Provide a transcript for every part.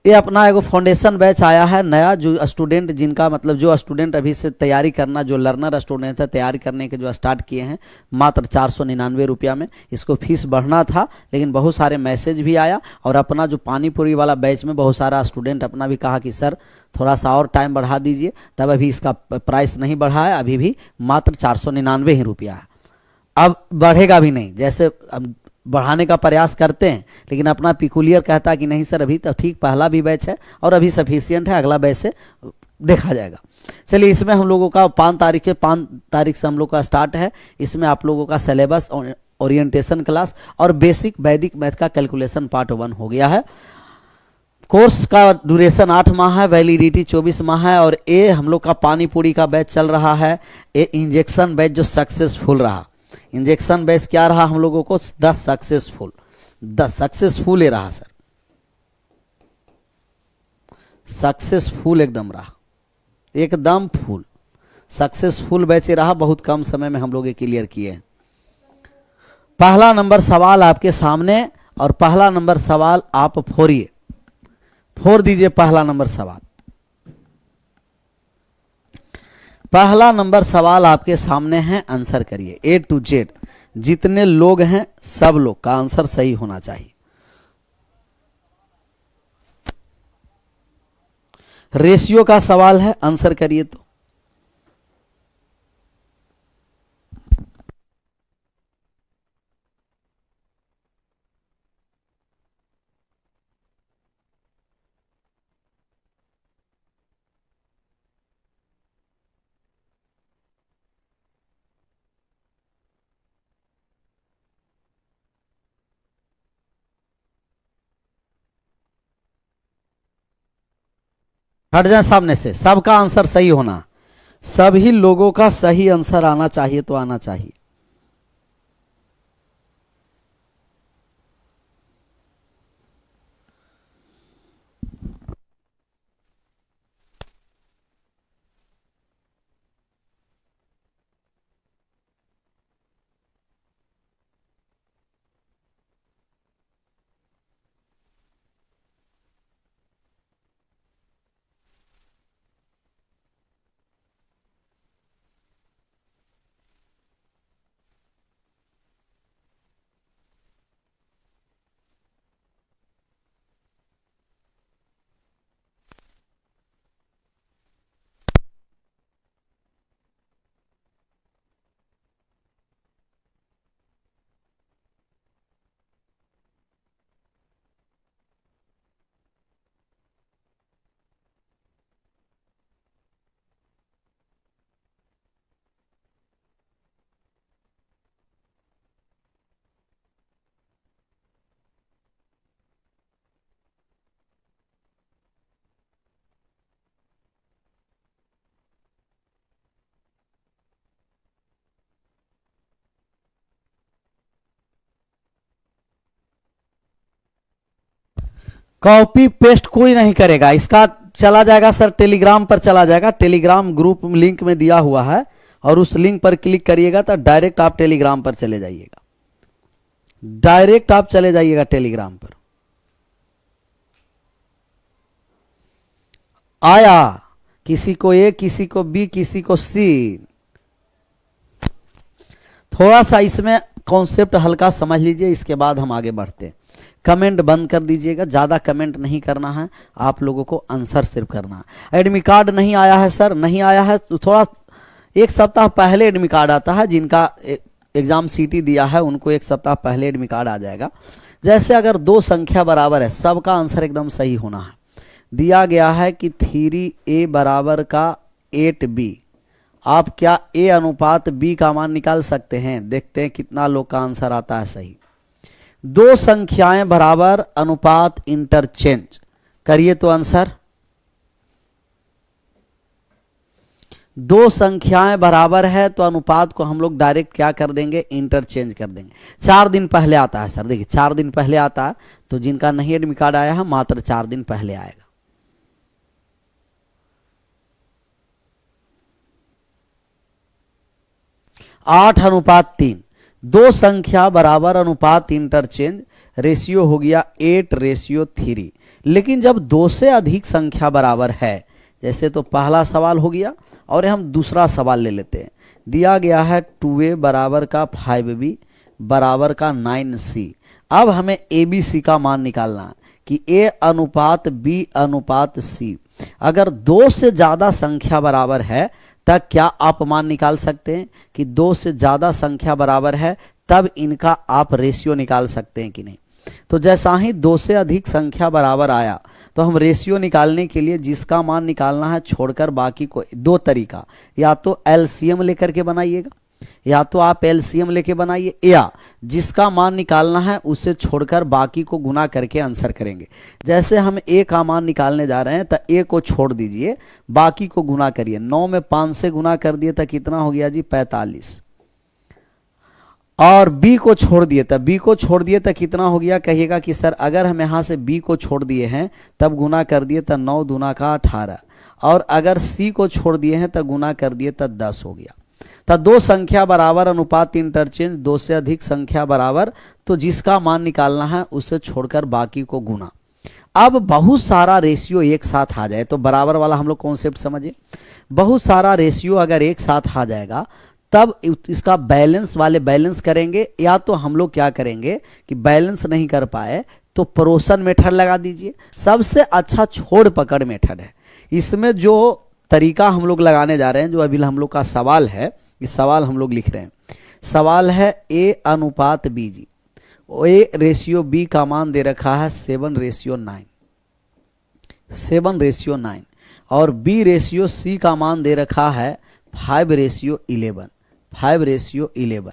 ये अपना एगो फाउंडेशन बैच आया है नया, जो स्टूडेंट जिनका मतलब जो स्टूडेंट अभी से तैयारी करना, जो लर्नर स्टूडेंट है तैयारी करने के जो स्टार्ट किए हैं मात्र 499 रुपया में। इसको फीस बढ़ना था लेकिन बहुत सारे मैसेज भी आया, और अपना जो पानीपुरी वाला बैच में बहुत सारा स्टूडेंट अपना भी कहा कि सर थोड़ा सा और टाइम बढ़ा दीजिए, तब अभी इसका प्राइस नहीं बढ़ा है, अभी भी मात्र 499 ही रुपया है। अब बढ़ेगा भी नहीं, जैसे बढ़ाने का प्रयास करते हैं लेकिन अपना पिकुलियर कहता है कि नहीं सर अभी तो ठीक पहला भी बैच है और अभी सफिशियंट है, अगला बैच से देखा जाएगा। चलिए, इसमें हम लोगों का 5 तारीख से हम लोग का स्टार्ट है। इसमें आप लोगों का सिलेबस, ओरिएंटेशन क्लास और बेसिक वैदिक मैथ का कैलकुलेशन पार्ट 1 हो गया है। कोर्स का ड्यूरेशन 8 माह है, वैलिडिटी 24 माह है। और ये हम लोग का पानीपुरी का बैच चल रहा है, ये इंजेक्शन बैच जो सक्सेसफुल रहा। इंजेक्शन बैच क्या रहा हम लोगों को? 10 सक्सेसफुल ले रहा सर, सक्सेसफुल एकदम रहा, एकदम फुल सक्सेसफुल बैच रहा। बहुत कम समय में हम लोग ये क्लियर किए हैं। पहला नंबर सवाल आपके सामने, और पहला नंबर सवाल आप फोड़िए, फोड़ दीजिए पहला नंबर सवाल। पहला नंबर सवाल आपके सामने है, आंसर करिए। A to Z जितने लोग हैं सब लोग का आंसर सही होना चाहिए। रेशियो का सवाल है, आंसर करिए। तो हट जाए सामने से, सबका आंसर सही होना, सभी लोगों का सही आंसर आना चाहिए, तो आना चाहिए। कॉपी पेस्ट कोई नहीं करेगा, इसका चला जाएगा सर टेलीग्राम पर, चला जाएगा। टेलीग्राम ग्रुप लिंक में दिया हुआ है, और उस लिंक पर क्लिक करिएगा तो डायरेक्ट आप टेलीग्राम पर चले जाइएगा, डायरेक्ट आप चले जाइएगा टेलीग्राम पर। आया किसी को ए, किसी को बी, किसी को सी। थोड़ा सा इसमें कॉन्सेप्ट हल्का समझ लीजिए, इसके बाद हम आगे बढ़ते हैं। कमेंट बंद कर दीजिएगा, ज़्यादा कमेंट नहीं करना है, आप लोगों को आंसर सिर्फ करना है। एडमिट कार्ड नहीं आया है सर, नहीं आया है तो थोड़ा 1 सप्ताह पहले एडमिट कार्ड आता है। जिनका एग्जाम सीटी दिया है उनको 1 सप्ताह पहले एडमिट कार्ड आ जाएगा। जैसे अगर 2 संख्या बराबर है, सबका आंसर एकदम सही होना है। दिया गया है कि 3a बराबर का 8b, आप क्या a अनुपात b का मान निकाल सकते हैं? देखते हैं कितना लोग का आंसर आता है सही। 2 संख्याएं बराबर, अनुपात इंटरचेंज करिए तो आंसर। 2 संख्याएं बराबर है तो अनुपात को हम लोग डायरेक्ट क्या कर देंगे? इंटरचेंज कर देंगे। 4 दिन पहले आता है सर, देखिए 4 दिन पहले आता है, तो जिनका नहीं एडमिट कार्ड आया है मात्र 4 दिन पहले आएगा। आठ अनुपात 3, 2 संख्या बराबर अनुपात इंटरचेंज, रेशियो हो गया 8:3। लेकिन जब दो से अधिक संख्या बराबर है, जैसे तो पहला सवाल हो गया और हम दूसरा सवाल ले लेते हैं। दिया गया है 2a बराबर का 5b बराबर का 9c। अब हमें ABC का मान निकालना है कि a अनुपात b अनुपात c। अगर दो से ज्यादा संख्या बराबर है तब क्या आप मान निकाल सकते हैं कि दो से ज्यादा संख्या बराबर है, तब इनका आप रेशियो निकाल सकते हैं कि नहीं। तो जैसा ही दो से अधिक संख्या बराबर आया तो हम रेशियो निकालने के लिए जिसका मान निकालना है छोड़कर बाकी को, दो तरीका, या तो एलसीएम लेकर के बनाइएगा, या तो आप एलसीएम लेके बनाइए, या जिसका मान निकालना है उसे छोड़कर बाकी को गुना करके आंसर करेंगे। जैसे हम ए का मान निकालने जा रहे हैं तो ए को छोड़ दीजिए, बाकी को गुना करिए। 9 में 5 से गुना कर दिए तो कितना हो गया जी 45, और b को छोड़ दिए तो b को छोड़ दिए तो कितना हो गया, कहिएगा कि सर अगर हम यहाँ से b को छोड़ दिए हैं तब गुना कर दिए तो 9 दूना का 18, और अगर c को छोड़ दिए हैं तो गुना कर दिए तो 10 हो गया। तो दो संख्या बराबर अनुपात इंटरचेंज, दो से अधिक संख्या बराबर, तो जिसका मान निकालना है उसे छोड़कर बाकी को गुना। अब बहुत सारा रेशियो एक साथ आ जाए तो बराबर वाला हम लोग कॉन्सेप्ट समझिए। बहुत सारा रेशियो अगर एक साथ आ जाएगा तब इसका बैलेंस वाले बैलेंस करेंगे, या तो हम लोग क्या करेंगे कि बैलेंस नहीं कर पाए तो पड़ोसन मेथड लगा दीजिए। सबसे अच्छा छोड़ पकड़ मेथड है। इसमें जो तरीका हम लोग लगाने जा रहे हैं, जो अभी हम लोग का सवाल है, इस सवाल हम लोग लिख रहे हैं, सवाल है a अनुपात b जी। a रेशियो b का मान दे रखा है 7:9, 7:9, और b रेशियो c का मान दे रखा है 5:11, 5:11,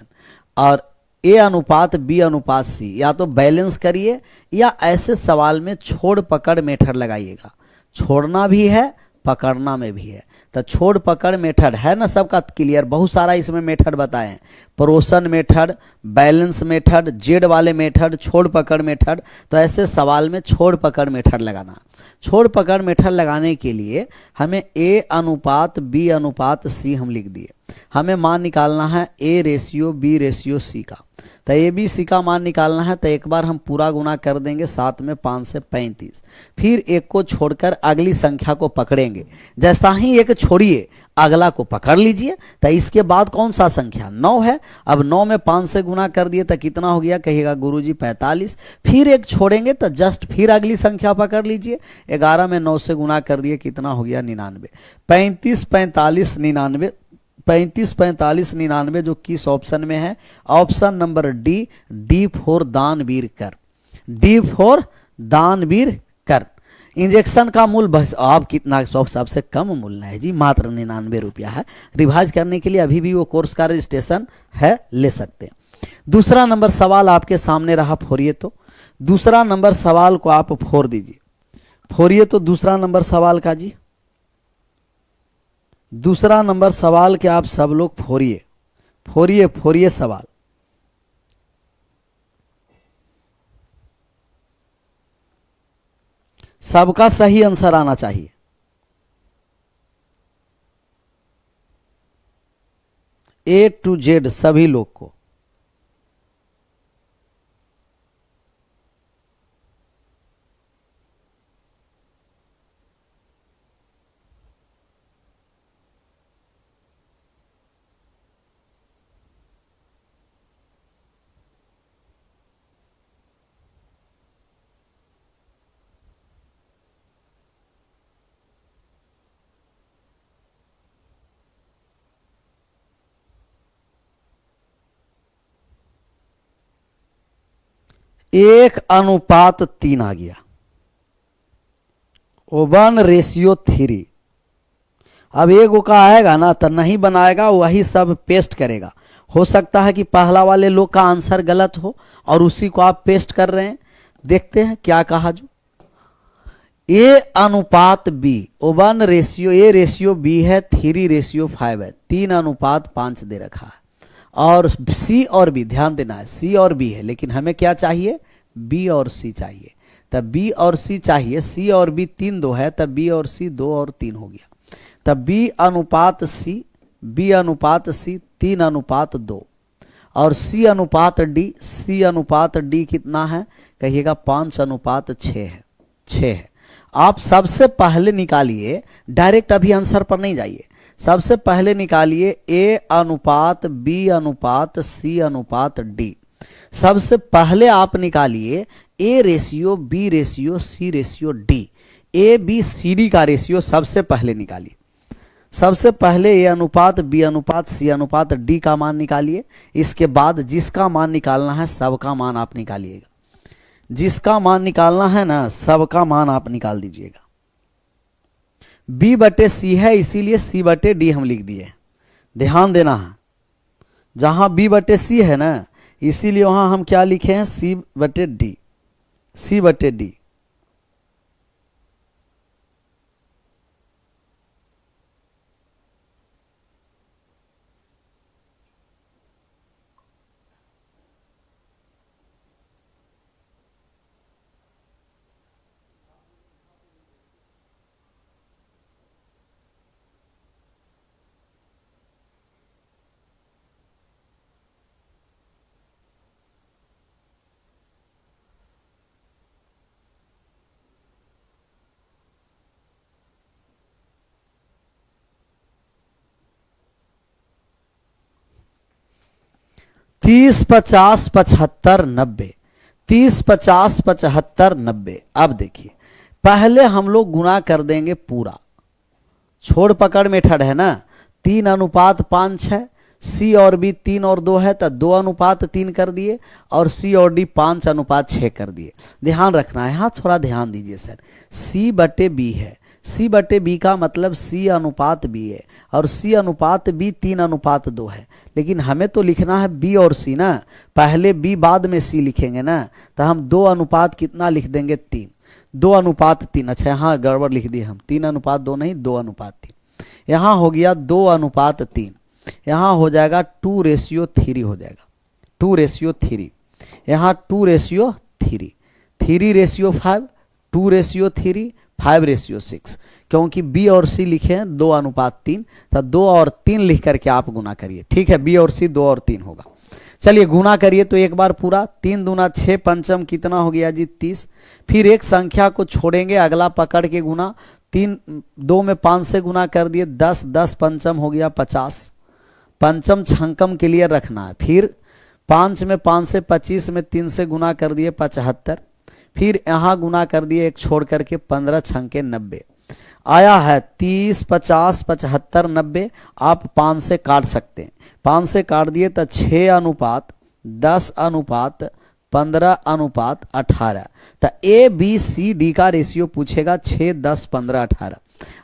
और a अनुपात b अनुपात c। या तो बैलेंस करिए या ऐसे सवाल में छोड़ पकड़ मेथड लगाइएगा। छोड़ना भी है पकड़ना में भी है, तो छोड़ पकड़ मेथड है ना सबका क्लियर। बहुत सारा इसमें मेथड बताए हैं, पड़ोसन मेथड, बैलेंस मेथड, जेड वाले मेथड, छोड़ पकड़ मेथड। तो ऐसे सवाल में छोड़ पकड़ मेथड लगाना। छोड़ पकड़ मेथड लगाने के लिए हमें a अनुपात b अनुपात c हम लिख दिए। हमें मान निकालना है a ratio b ratio c का। तो ए बी सी का मान निकालना है तो एक बार हम पूरा गुना कर देंगे, 7 में 5 से 35, फिर एक को छोड़कर अगली संख्या को पकड़ेंगे। जैसा ही एक छोड़िए अगला को पकड़ लीजिए। तो इसके बाद कौन सा संख्या 9 है। अब 9 में 5 से गुना कर दिए तो कितना हो गया, कहिएगा गुरुजी 45। फिर एक छोड़ेंगे तो जस्ट फिर अगली संख्या पकड़ लीजिए। 11 में 9 से गुना कर दिए, कितना हो गया 99। 35 45 99, 35 45 99 जो किस ऑप्शन में है, option number D, D for दानवीर कर, डी फॉर दानवीर कर। इंजेक्शन का मूल्य आप कितना, सबसे कम मूल्य है जी, मात्र 99 रुपया है। रिवाइज करने के लिए अभी भी वो कोर्स का रजिस्ट्रेशन है, ले सकते हैं। दूसरा नंबर सवाल आपके सामने रहा, फोड़िए। तो दूसरा नंबर सवाल को आप फोड़ दीजिए, फोड़िए। तो दूसरा नंबर सवाल का जी, दूसरा नंबर सवाल के आप सब लोग फोड़िए, फोड़िए, फोड़िए सवाल। सबका सही आंसर आना चाहिए। A to Z सभी लोग को। एक अनुपात 3 आ गया, 1:3। अब एक का आएगा ना तो नहीं बनाएगा, वही सब पेस्ट करेगा। हो सकता है कि पहला वाले लोग का आंसर गलत हो और उसी को आप पेस्ट कर रहे हैं। देखते हैं क्या कहा। जो ए अनुपात B, 1 ratio A ratio B है, 3:5 है, 3:5 दे रखा है। और सी और बी, ध्यान देना है, सी और बी है, लेकिन हमें क्या चाहिए, बी और सी चाहिए। तब बी और सी चाहिए, सी और बी 3:2 है, तब बी और सी 2 और 3 हो गया। तब बी अनुपात सी, बी अनुपात सी 3:2, और सी अनुपात डी, सी अनुपात डी कितना है, कहिएगा 5:6 है। 6 है। आप सबसे पहले निकालिए, डायरेक्ट अभी आंसर पर नहीं जाइए, सबसे पहले निकालिए A अनुपात B अनुपात C अनुपात D। सबसे पहले आप निकालिए A ratio B ratio C ratio D। A B C D का रेशियो सबसे पहले निकालिए। सबसे पहले A अनुपात B अनुपात C अनुपात D का मान निकालिए। इसके बाद जिसका मान निकालना है सबका मान आप निकालिएगा, जिसका मान निकालना है ना सबका मान आप निकाल दीजिएगा। B बटे C है इसीलिए C बटे D हम लिख दिए, ध्यान देना है। जहां B बटे C है ना इसीलिए वहां हम क्या लिखे हैं, C बटे D, C बटे D। तीस 50 75 90, 30 50 75 90। अब देखिए पहले हम लोग गुना कर देंगे पूरा, छोड़ पकड़ मेथड है ना, 3 अनुपात 5 है, C और B 3 और 2 है तो 2 अनुपात 3 कर दिए, और C और D 5 अनुपात 6 कर दिए। ध्यान रखना है, हाँ थोड़ा ध्यान दीजिए सर। C बटे B है, C बटे B का मतलब C अनुपात B है, और C अनुपात B 3 अनुपात 2 है। लेकिन हमें तो लिखना है B और C ना, पहले B बाद में C लिखेंगे ना, तो हम 2 अनुपात कितना लिख देंगे, 3, 2 अनुपात 3। अच्छा यहाँ गड़बड़ लिख दिए हम, 3 अनुपात 2 नहीं, 2 अनुपात 3। यहाँ हो गया 2 अनुपात 3, यहाँ हो जाएगा 2:3 हो जाएगा, 2:3। यहाँ 2:3, 3:5, 2:3, 5:6। क्योंकि B और C लिखे हैं 2 अनुपात 3, तो 2 और 3 लिख करके आप गुना करिए, ठीक है। B और C 2 और 3 होगा। चलिए गुना करिए तो एक बार पूरा, 3 दूना 6, पंचम कितना हो गया जी 30। फिर एक संख्या को छोड़ेंगे, अगला पकड़ के गुना, 3 2 में 5 से गुना कर दिए 10, 10 पंचम हो गया 50, पंचम छंकम के लिए रखना है। फिर 5 में 5 से 25 में 3 से गुना कर दिए 75, फिर यहाँ गुना कर दिए एक छोड़ करके 15 छंके 90 आया है। 30 50 75 90 आप 5 से काट सकते हैं, 5 से काट दिए तो 6 अनुपात 10 अनुपात 15 अनुपात 18। तो A B C D का रेशियो पूछेगा 6 10 15 18।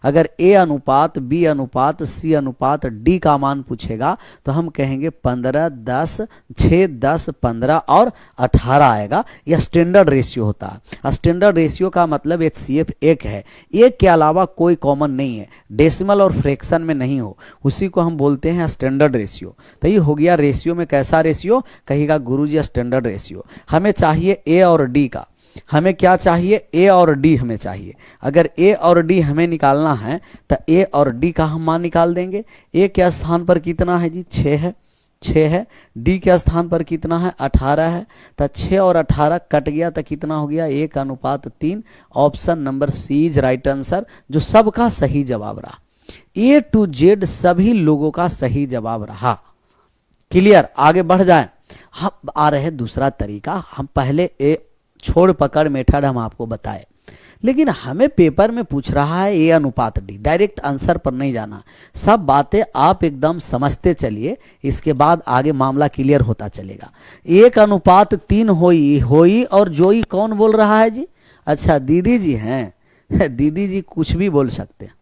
अगर A अनुपात B अनुपात C अनुपात D का मान पूछेगा तो हम कहेंगे 15 10 6 10 15 और 18 आएगा। यह स्टैंडर्ड रेशियो होता है। स्टैंडर्ड रेशियो का मतलब HCF 1 है, एक के अलावा कोई कॉमन नहीं है, डेसिमल और फ्रैक्शन में नहीं हो, उसी को हम बोलते हैं स्टैंडर्ड रेशियो। तो ये हो गया रेशियो में कैसा रेशियो, कहिएगा गुरुजी स्टैंडर्ड रेशियो। हमें चाहिए A और D का, हमें क्या चाहिए, A और D हमें चाहिए। अगर A और D हमें निकालना है तो A और D का हम मान निकाल देंगे। A के स्थान पर कितना है जी, 6 है, 6 है। D के स्थान पर कितना है, 18 है। तो 6 और 18 कट गया तो कितना हो गया, 1 अनुपात 3। Option number C is right answer, जो सबका सही जवाब रहा। A to Z सभी लोगों का सही जवाब रहा। क्लियर, आगे बढ़ जाए। हम आ रहे दूसरा तरीका, हम पहले A छोड़ पकड़ मेथड हम आपको बताए, लेकिन हमें पेपर में पूछ रहा है A अनुपात D, डायरेक्ट आंसर पर नहीं जाना। सब बातें आप एकदम समझते चलिए, इसके बाद आगे मामला क्लियर होता चलेगा। 1 अनुपात 3 होई और जोई कौन बोल रहा है जी, अच्छा दीदी जी हैं दीदी जी कुछ भी बोल सकते हैं।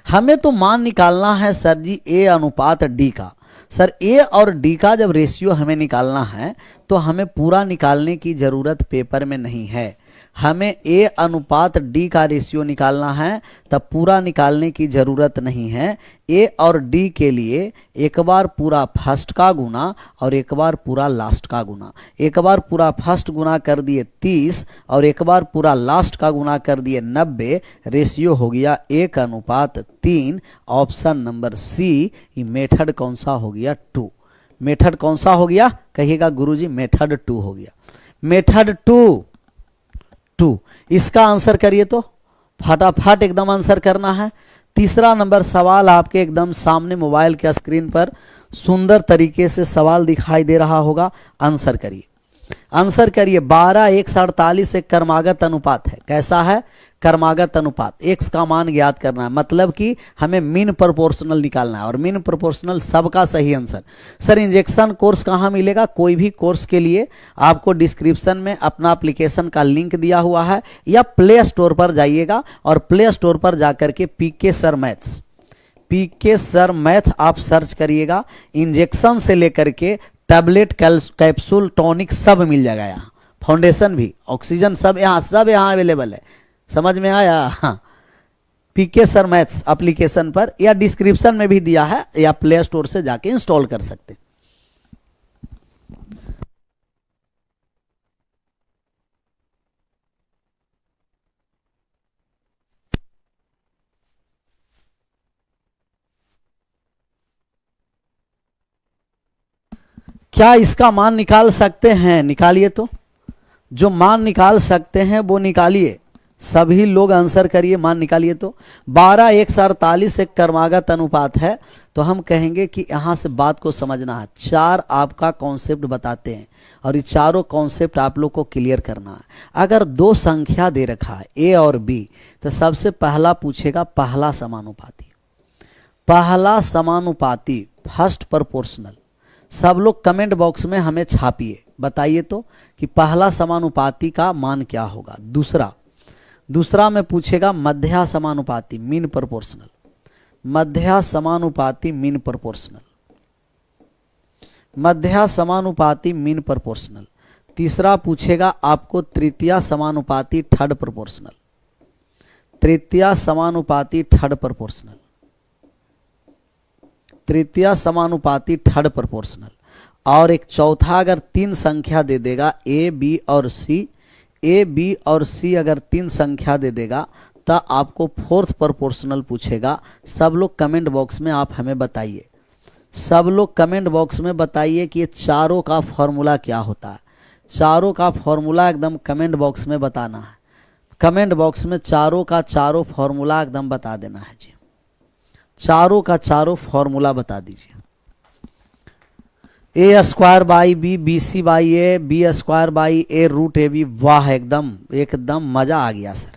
हमें तो मान निकालना है सर जी A अनुपात D का। सर A और D का जब रेशियो हमें निकालना है तो हमें पूरा निकालने की ज़रूरत पेपर में नहीं है। हमें A अनुपात D का रेशियो निकालना है तब पूरा निकालने की ज़रूरत नहीं है। A और D के लिए एक बार पूरा फर्स्ट का गुना और एक बार पूरा लास्ट का गुना। एक बार पूरा फर्स्ट गुना कर दिए 30 और एक बार पूरा लास्ट का गुना कर दिए 90। रेशियो हो गया 1 अनुपात 3। Option number C. ये मेथड कौन सा हो गया, 2। मेथड कौन सा हो गया, कहिएगा गुरुजी, मेथड 2 हो गया। मेथड 2 2। इसका आंसर करिए तो फटाफट एकदम आंसर करना है। तीसरा नंबर सवाल आपके एकदम सामने मोबाइल के स्क्रीन पर सुंदर तरीके से सवाल दिखाई दे रहा होगा, आंसर करिए। आंसर करिए 12:1:48 एक कर्मागत अनुपात है। कैसा है? कर्मागत अनुपात। एक्स का मान ज्ञात करना है, मतलब कि हमें मीन प्रोपोर्शनल निकालना है, और मीन प्रोपोर्शनल सबका सही आंसर। सर इंजेक्शन कोर्स कहाँ मिलेगा? कोई भी कोर्स के लिए आपको डिस्क्रिप्शन में अपना एप्लीकेशन का लिंक दिया हुआ है, या प्ले स्टोर पर जाइएगा और प्ले स्टोर पर जाकर के PK sir maths, PK sir math आप सर्च करिएगा। इंजेक्शन से लेकर के टैबलेट, कैप्सूल, टॉनिक सब मिल जाएगा यहाँ, फाउंडेशन भी, ऑक्सीजन सब यहाँ अवेलेबल है। समझ में आया? हाँ, पीके सर मैथ्स एप्लीकेशन पर या डिस्क्रिप्शन में भी दिया है, या प्ले स्टोर से जाके इंस्टॉल कर सकते। क्या इसका मान निकाल सकते हैं? निकालिए तो, जो मान निकाल सकते हैं वो निकालिए। सभी लोग आंसर करिए, मान निकालिए तो। 12:1:48 एक कर्मागत अनुपात है, तो हम कहेंगे कि यहां से बात को समझना है। 4 आपका कॉन्सेप्ट बताते हैं, और ये चारों कॉन्सेप्ट आप लोग को क्लियर करना है। अगर 2 संख्या दे रखा है ए और बी, तो सबसे पहला पूछेगा पहला समानुपाती। पहला समानुपाती, फर्स्ट प्रोपोर्शनल। सब लोग कमेंट बॉक्स में हमें छापिए, बताइए तो कि पहला समानुपाती का मान क्या होगा। दूसरा में पूछेगा मध्या समानुपाती, मीन प्रोपोर्शनल। मध्या समानुपाती मीन प्रोपोर्शनल, मध्या समानुपाती मीन प्रोपोर्शनल। तीसरा पूछेगा आपको तृतीया समानुपाती थर्ड प्रोपोर्शनल, तृतीया समानुपाती थर्ड प्रोपोर्शनल, तृतीया समानुपाती थर्ड प्रोपोर्शनल। और एक चौथा अगर 3 संख्या दे देगा, ए बी और सी, ए बी और सी अगर 3 संख्या दे देगा, तो आपको फोर्थ प्रोपोर्शनल पूछेगा। सब लोग कमेंट बॉक्स में आप हमें बताइए, सब लोग कमेंट बॉक्स में बताइए कि ये चारों का फॉर्मूला क्या होता है। चारों का फॉर्मूला एकदम कमेंट बॉक्स में बताना है। कमेंट बॉक्स में चारों का चारों फॉर्मूला एकदम बता देना है जी। चारों का चारों फॉर्मूला बता दीजिए। A square by B, B C by A, B square by A root A B. वाह, एकदम एकदम मजा आ गया सर।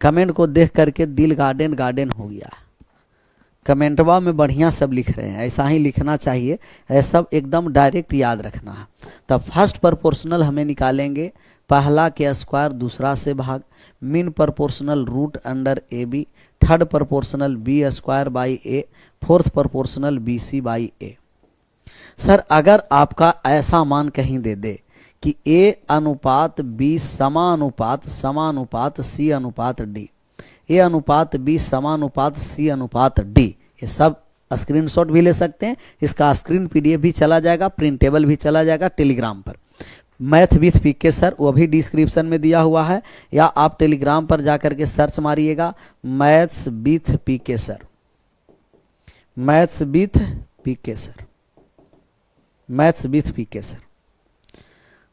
कमेंट को देख करके दिल गार्डन गार्डन हो गया। कमेंटवा में बढ़िया सब लिख रहे हैं, ऐसा ही लिखना चाहिए, ऐसा एकदम डायरेक्ट याद रखना है। तब फर्स्ट प्रोपोर्शनल हमें निकालेंगे, पहला के स्क्वायर दूसरा से भाग, mean proportional root under A B, third proportional B square by A, fourth proportional B C by A. Sir अगर आपका ऐसा मान कहीं दे दे कि ए अनुपात बी समानुपात समानुपात सी अनुपात डी, ए अनुपात बी समानुपात सी अनुपात डी, ये सब स्क्रीनशॉट भी ले सकते हैं। इसका स्क्रीन पीडीएफ भी चला जाएगा, प्रिंटेबल भी चला जाएगा टेलीग्राम पर। मैथ विथ पीके सर वो भी डिस्क्रिप्शन में दिया हुआ है, या आप टेलीग्राम पर जाकर के सर्च मारिएगा maths with PK sir, maths with PK sir, maths with PK sir.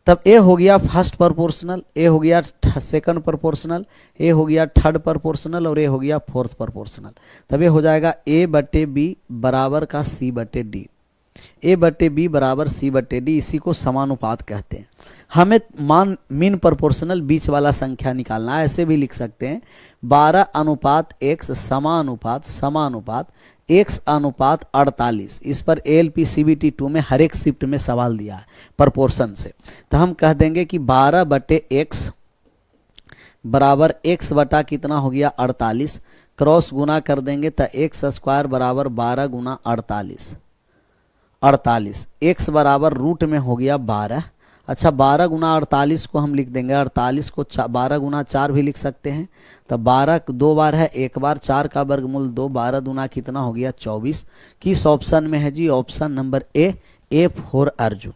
तब ए हो गया फर्स्ट प्रोपोर्शनल, ए हो गया सेकंड प्रोपोर्शनल, ए हो गया थर्ड प्रोपोर्शनल, और ए हो गया फोर्थ प्रोपोर्शनल। तब ये हो जाएगा ए बटे बी बराबर का सी बटे डी, ए बटे बी बराबर सी बटे डी। इसी को समानुपात कहते हैं। हमें मान मीन प्रोपोर्शनल बीच वाला संख्या निकालना है, ऐसे भी लिख सकते हैं 12 अनुपात x समानुपात समानुपात x अनुपात 48। इस पर ALP CBT 2 में हर एक शिफ्ट में सवाल दिया है प्रोपोर्शन से। तो हम कह देंगे कि 12 बटे x बराबर x बटा कितना हो गया 48, क्रॉस गुना कर देंगे तो x स्क्वायर बराबर 12 गुना 48, 48 x बराबर रूट में हो गया 12। अच्छा 12 गुना 48 को हम लिख देंगे, 48 को 12 गुना 4 भी लिख सकते हैं। तो 12 2 बार है, एक बार 4 का वर्गमूल 2, 12 दूना कितना हो गया 24। किस ऑप्शन में है जी? Option number A for Arjun,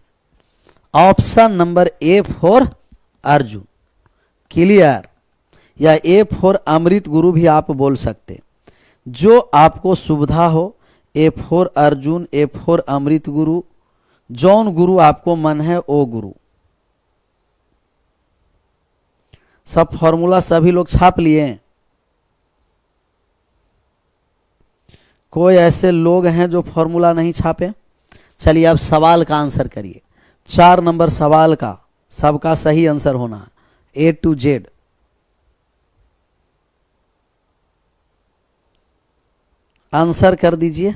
option number A for Arjun. Clear? या ए फॉर अमृत गुरु भी आप बोल सकते, जो आपको सुविधा हो। A for Arjun, A for Amrit Guru, जौन गुरु आपको मन है ओ गुरु। सब फॉर्मूला सभी लोग छाप लिए हैं? कोई ऐसे लोग हैं जो फॉर्मूला नहीं छापे? चलिए अब सवाल का आंसर करिए। 4 नंबर सवाल का सबका सही आंसर होना है, A to Z। आंसर कर दीजिए।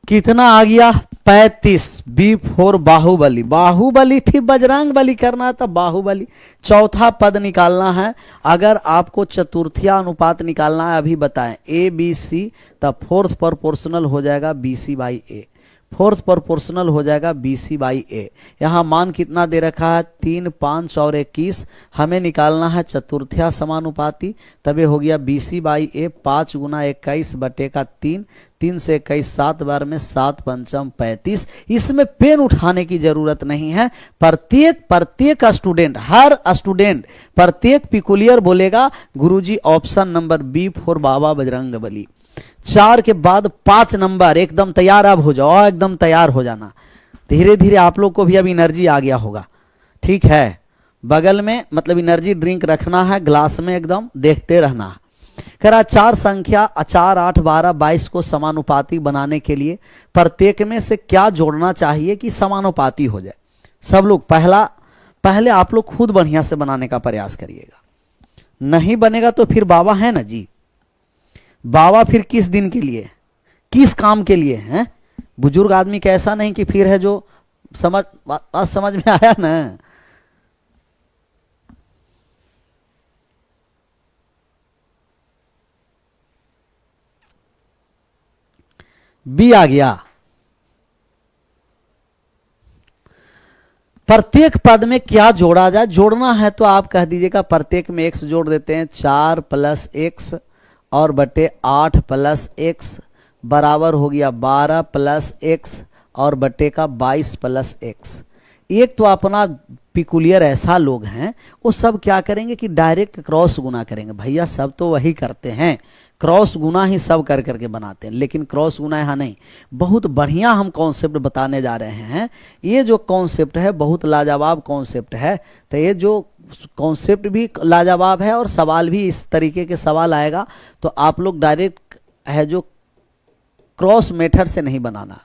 कितना आ गया? 35। B4 बाहुबली। बाहुबली फिर बजरंग बली करना था, बाहुबली। चौथा पद निकालना है। अगर आपको चतुर्थीय अनुपात निकालना है अभी बताएं, ABC, तब फोर्थ प्रोपोर्शनल हो जाएगा BC/A। फोर्थ प्रोपोर्शनल हो जाएगा BC/A। यहाँ मान कितना दे रखा है? 3, 5 और 21। हमें निकालना है चतुर्थीय समानुपाती, तब ये हो गया BC/A। 5 गुना 21 बटे का 3, 3 से 21 7 बार में 7 पंचम 35। इसमें पेन उठाने की जरूरत नहीं है। प्रत्येक स्टूडेंट, हर स्टूडेंट प्रत्येक पिकुलियर बोलेगा गुरुजी ऑप्शन नंबर B4 बाबा बजरंग बली। 4 के बाद 5 नंबर एकदम तैयार। अब हो जाओ, एकदम तैयार हो जाना। धीरे धीरे आप लोग को भी अब एनर्जी आ गया होगा, ठीक है। बगल में मतलब एनर्जी ड्रिंक रखना है, ग्लास में एकदम देखते रहना है। करा 4 संख्या 4, 8, 12, 22 को समानुपाती बनाने के लिए प्रत्येक में से क्या जोड़ना चाहिए कि समानुपाती हो जाए? सब लोग पहले आप लोग खुद बढ़िया से बनाने का प्रयास करिएगा। नहीं बनेगा तो फिर बाबा है ना जी, बाबा फिर किस दिन के लिए, किस काम के लिए हैं? बुजुर्ग आदमी का ऐसा नहीं कि फिर है जो बात समझ में आया ना। बी आ गया। प्रत्येक पद में क्या जोड़ा जाए? जोड़ना है तो आप कह दीजिएगा प्रत्येक में x जोड़ देते हैं। 4 + x और बटे 8 + x बराबर हो गया 12 + x और बटे का 22 + x। एक तो अपना पिकुलियर ऐसा लोग हैं, वो सब क्या करेंगे कि डायरेक्ट क्रॉस गुना करेंगे। भैया सब तो वही करते हैं, क्रॉस गुना ही सब कर करके बनाते हैं, लेकिन क्रॉस गुना यहाँ नहीं। बहुत बढ़िया हम कॉन्सेप्ट बताने जा रहे हैं। ये जो कॉन्सेप्ट है बहुत लाजवाब कॉन्सेप्ट है। तो ये जो कॉन्सेप्ट भी लाजवाब है और सवाल भी इस तरीके के सवाल आएगा, तो आप लोग डायरेक्ट है जो क्रॉस मेथड से नहीं बनाना।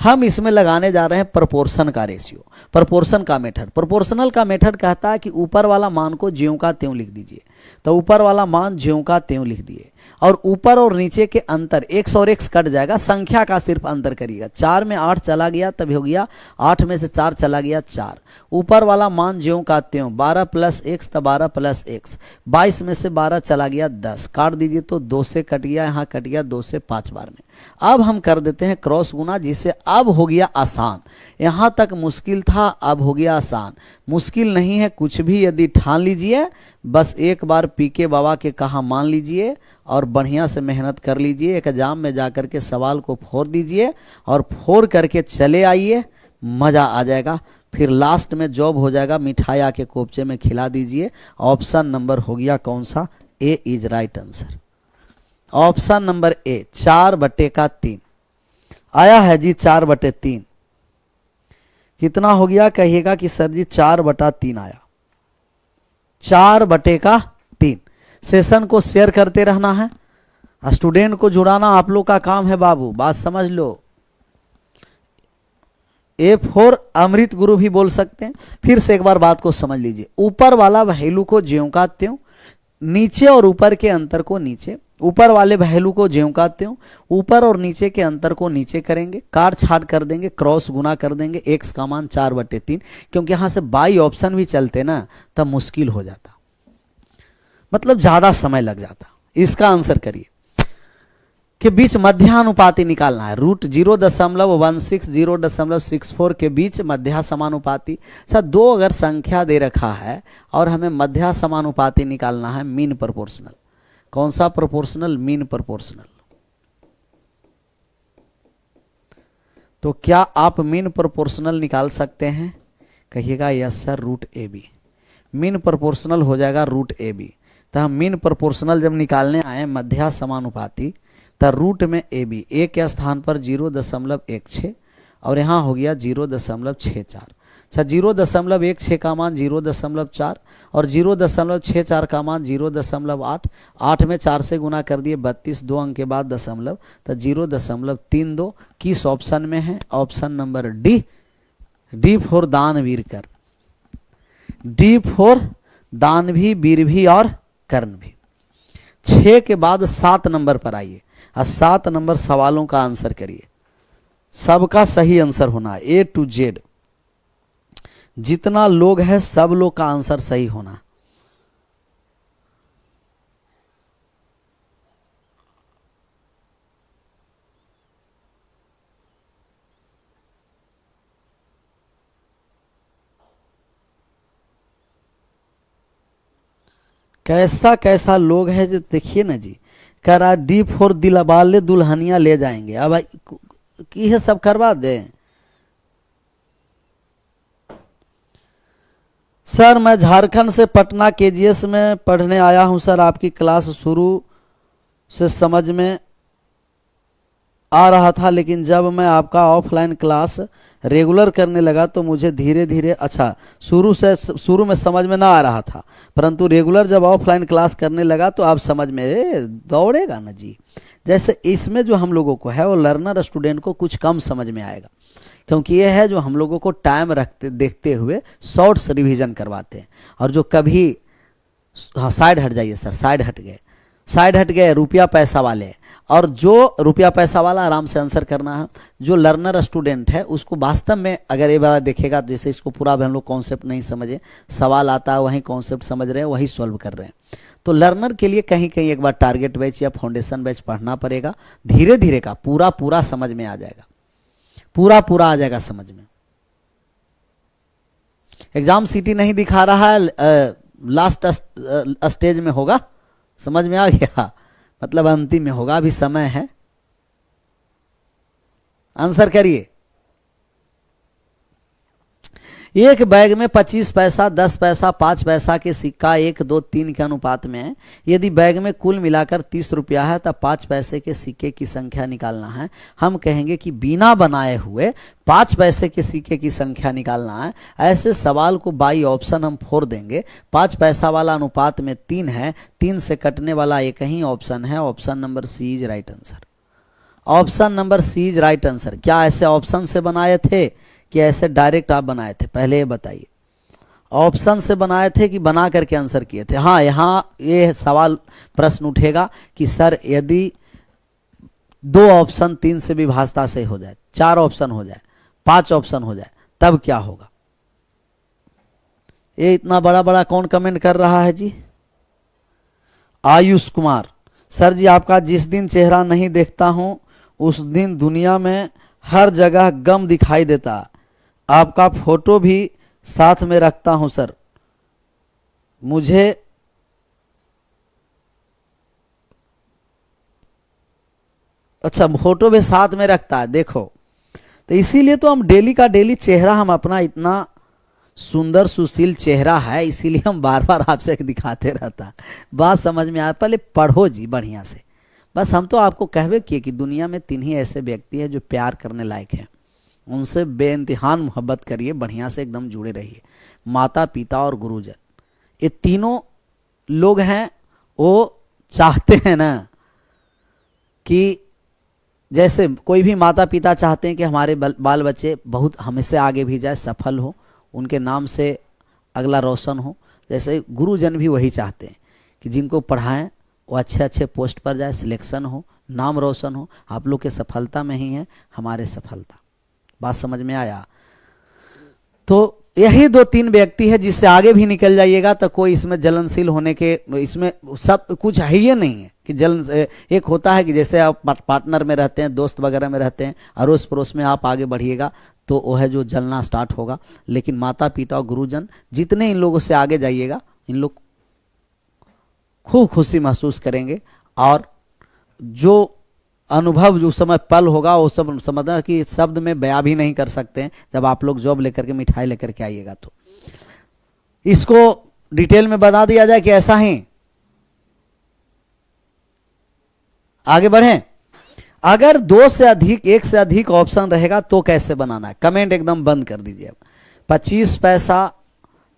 हम इसमें लगाने जा रहे हैं प्रोपोर्शन का रेशियो, प्रोपोर्शन का मेथड। प्रोपोर्शनल का मेथड कहता है कि ऊपर वाला मान को ज्यों का त्यों लिख दीजिए। तो ऊपर वाला मान ज्यों का त्यों लिख दिए और ऊपर और नीचे के अंतर x और x कट जाएगा, संख्या का सिर्फ अंतर करिएगा। 4 में 8 चला गया तब हो गया 8 में से 4 चला गया 4। ऊपर वाला मान ज्यों का त्यों 12 + x तब 12 + x। 22 में से 12 चला गया 10, काट दीजिए तो 2 से कट गया, यहाँ कट गया 2 से 5 बार में। अब हम कर देते हैं क्रॉस गुना, जिससे अब हो गया आसान। यहाँ तक मुश्किल था, अब हो गया आसान। मुश्किल नहीं है कुछ भी, यदि ठान लीजिए बस एक बार पीके बाबा के कहा मान लीजिए और बढ़िया से मेहनत कर लीजिए। एग्जाम में जाकर के सवाल को फोड़ दीजिए और फोड़ करके चले आइए, मज़ा आ जाएगा। फिर लास्ट में जॉब हो जाएगा, मिठाई आके कोपचे में खिला दीजिए। ऑप्शन नंबर हो गया कौन सा? A is right answer. Option number A 4/3 आया है जी। 4/3 कितना हो गया कहिएगा कि सर जी 4/3 आया। 4/3। सेशन को शेयर करते रहना है, स्टूडेंट को जुड़ाना आप लोग का काम है बाबू, बात समझ लो। A4 अमृत गुरु भी बोल सकते हैं। फिर से एक बार बात को समझ लीजिए। ऊपर वाला वैल्यू को ज्यों का त्यों, नीचे और ऊपर के अंतर को नीचे, ऊपर वाले वैल्यू को ज्यों का त्यों, ऊपर और नीचे के अंतर को नीचे करेंगे, काट छाट कर देंगे, क्रॉस गुना कर देंगे। x का मान 4/3, क्योंकि यहां से बाई ऑप्शन भी चलते ना तब मुश्किल हो जाता। मतलब ज्यादा समय लग जाता। इसका आंसर करिए के बीच मध्यानुपाती निकालना है। रूट 0.16 0.64 के बीच मध्या समानुपाती। अच्छा, दो अगर संख्या दे रखा है और हमें मध्या समानुपाती निकालना है, मीन प्रोपोर्शनल। कौन सा प्रोपोर्शनल? Mean proportional. तो क्या आप मीन प्रोपोर्शनल निकाल सकते हैं? कहिएगा yes sir, root A B. Mean proportional हो जाएगा रूट ए बी। तो हम मीन प्रोपोर्शनल जब निकालने आए मध्या समानुपाती, तो रूट में ए बी, ए के स्थान पर 0.16 और यहाँ हो गया 0.64। अच्छा, 0.16 का मान 0.4 और 0.64 का मान 0.8। 8 में 4 से गुना कर दिए, 32, 2 अंक के बाद दशमलव, तो 0.32 किस ऑप्शन में है? Option number D, D for दानवीर कर, डी फॉर दानवी, बीरभी और कर्ण भी। 6 के बाद 7 नंबर पर आइए और 7 नंबर सवालों का आंसर करिए। सबका सही आंसर होना है, ए टू जेड। जितना लोग है सब लोग का आंसर सही होना। कैसा कैसा लोग है जो देखिए ना जी, करा डी फोर दिलवाले दुल्हनिया ले जाएंगे। अब ये सब करवा दे। सर मैं झारखंड से पटना केजीएस में पढ़ने आया हूं सर। आपकी क्लास शुरू से समझ में आ रहा था, लेकिन जब मैं आपका ऑफलाइन क्लास रेगुलर करने लगा तो मुझे धीरे धीरे, अच्छा शुरू में समझ में ना आ रहा था, परंतु रेगुलर जब ऑफलाइन क्लास करने लगा तो आप समझ में दौड़ेगा ना जी। जैसे इसमें जो हम लोगों को है वो लर्नर स्टूडेंट को कुछ कम समझ में आएगा, क्योंकि ये है जो हम लोगों को टाइम रखते देखते हुए शॉर्ट्स रिवीजन करवाते हैं। और जो कभी, हाँ साइड हट जाइए सर, साइड हट गए रुपया पैसा वाले, और जो रुपया पैसा वाला आराम से आंसर करना है। जो लर्नर स्टूडेंट है उसको वास्तव में अगर ये वाला देखेगा, जैसे इसको पूरा भी हम लोग कॉन्सेप्ट नहीं समझे, सवाल आता है वही कॉन्सेप्ट समझ रहे हैं, वही सॉल्व कर रहे हैं। तो लर्नर के लिए कहीं कहीं एक बार टारगेट बैच या फाउंडेशन बैच पढ़ना पड़ेगा। धीरे धीरे का पूरा समझ में आ जाएगा, पूरा आ जाएगा समझ में। एग्जाम सिटी नहीं दिखा रहा है, लास्ट स्टेज में होगा, समझ में आ गया, मतलब अंतिम में होगा, अभी समय है। आंसर करिए। एक बैग में 25 पैसा, 10 पैसा, 5 पैसा के सिक्का 1, 2, 3 के अनुपात में है। यदि बैग में कुल मिलाकर 30 रुपया है तो 5 पैसे के सिक्के की संख्या निकालना है। हम कहेंगे कि बिना बनाए हुए 5 पैसे के सिक्के की संख्या निकालना है। ऐसे सवाल को बाई ऑप्शन हम फोड़ देंगे। 5 पैसा वाला अनुपात में 3 है, 3 से कटने वाला एक ही ऑप्शन है, option number C is right answer. Option number C is right answer. क्या ऐसे ऑप्शन से बनाए थे कि ऐसे डायरेक्ट आप बनाए थे? पहले ये बताइए, ऑप्शन से बनाए थे कि बना करके आंसर किए थे? हाँ, यहाँ ये सवाल प्रश्न उठेगा कि सर यदि 2 ऑप्शन 3 से विभाजता से हो जाए, 4 ऑप्शन हो जाए, 5 ऑप्शन हो जाए, तब क्या होगा? ये इतना बड़ा कौन कमेंट कर रहा है जी? आयुष कुमार, सर जी आपका जिस दिन चेहरा नहीं देखता हूं उस दिन दुनिया में हर जगह गम दिखाई देता। आपका फोटो भी साथ में रखता हूं सर, मुझे अच्छा फोटो भी साथ में रखता है, देखो। तो इसीलिए तो हम डेली का डेली चेहरा, हम अपना इतना सुंदर सुशील चेहरा है, इसीलिए हम बार बार आपसे दिखाते रहता। बात समझ में आया? पहले पढ़ो जी बढ़िया से। बस हम तो आपको कहवे किए कि दुनिया में 3 ही ऐसे व्यक्ति हैं जो प्यार करने लायक हैं, उनसे बेइंतहान मोहब्बत करिए, बढ़िया से एकदम जुड़े रहिए। माता पिता और गुरुजन, ये तीनों लोग हैं, वो चाहते हैं ना कि जैसे कोई भी माता पिता चाहते हैं कि हमारे बाल बच्चे बहुत हमें आगे भी जाए, सफल हो, उनके नाम से अगला रोशन हो। जैसे गुरुजन भी वही चाहते हैं कि जिनको पढ़ाएं वो अच्छे पोस्ट पर जाए, सिलेक्शन हो, नाम रोशन हो। आप लोग के सफलता में ही है हमारे सफलता। बात समझ में आया? तो यही 2-3 व्यक्ति है, जिससे आगे भी निकल जाइएगा तो कोई इसमें जलनशील होने के, इसमें सब कुछ है ही नहीं है कि जलन। एक होता है कि जैसे आप पार्टनर में रहते हैं, दोस्त वगैरह में रहते हैं, अड़ोस पड़ोस में आप आगे बढ़िएगा तो वो है जो जलना स्टार्ट होगा। लेकिन माता पिता और गुरुजन जितने इन लोगों से आगे जाइएगा, इन लोग खूब खुशी महसूस करेंगे। और जो अनुभव जो समय पल होगा वो सब समझना कि शब्द में बयां भी नहीं कर सकते हैं। जब आप लोग जॉब लेकर के, मिठाई लेकर के आइएगा तो इसको डिटेल में बता दिया जाए कि ऐसा ही आगे बढ़ें। अगर 2 से अधिक, 1 से अधिक ऑप्शन रहेगा तो कैसे बनाना है, कमेंट एकदम बंद कर दीजिए। 25 पैसा,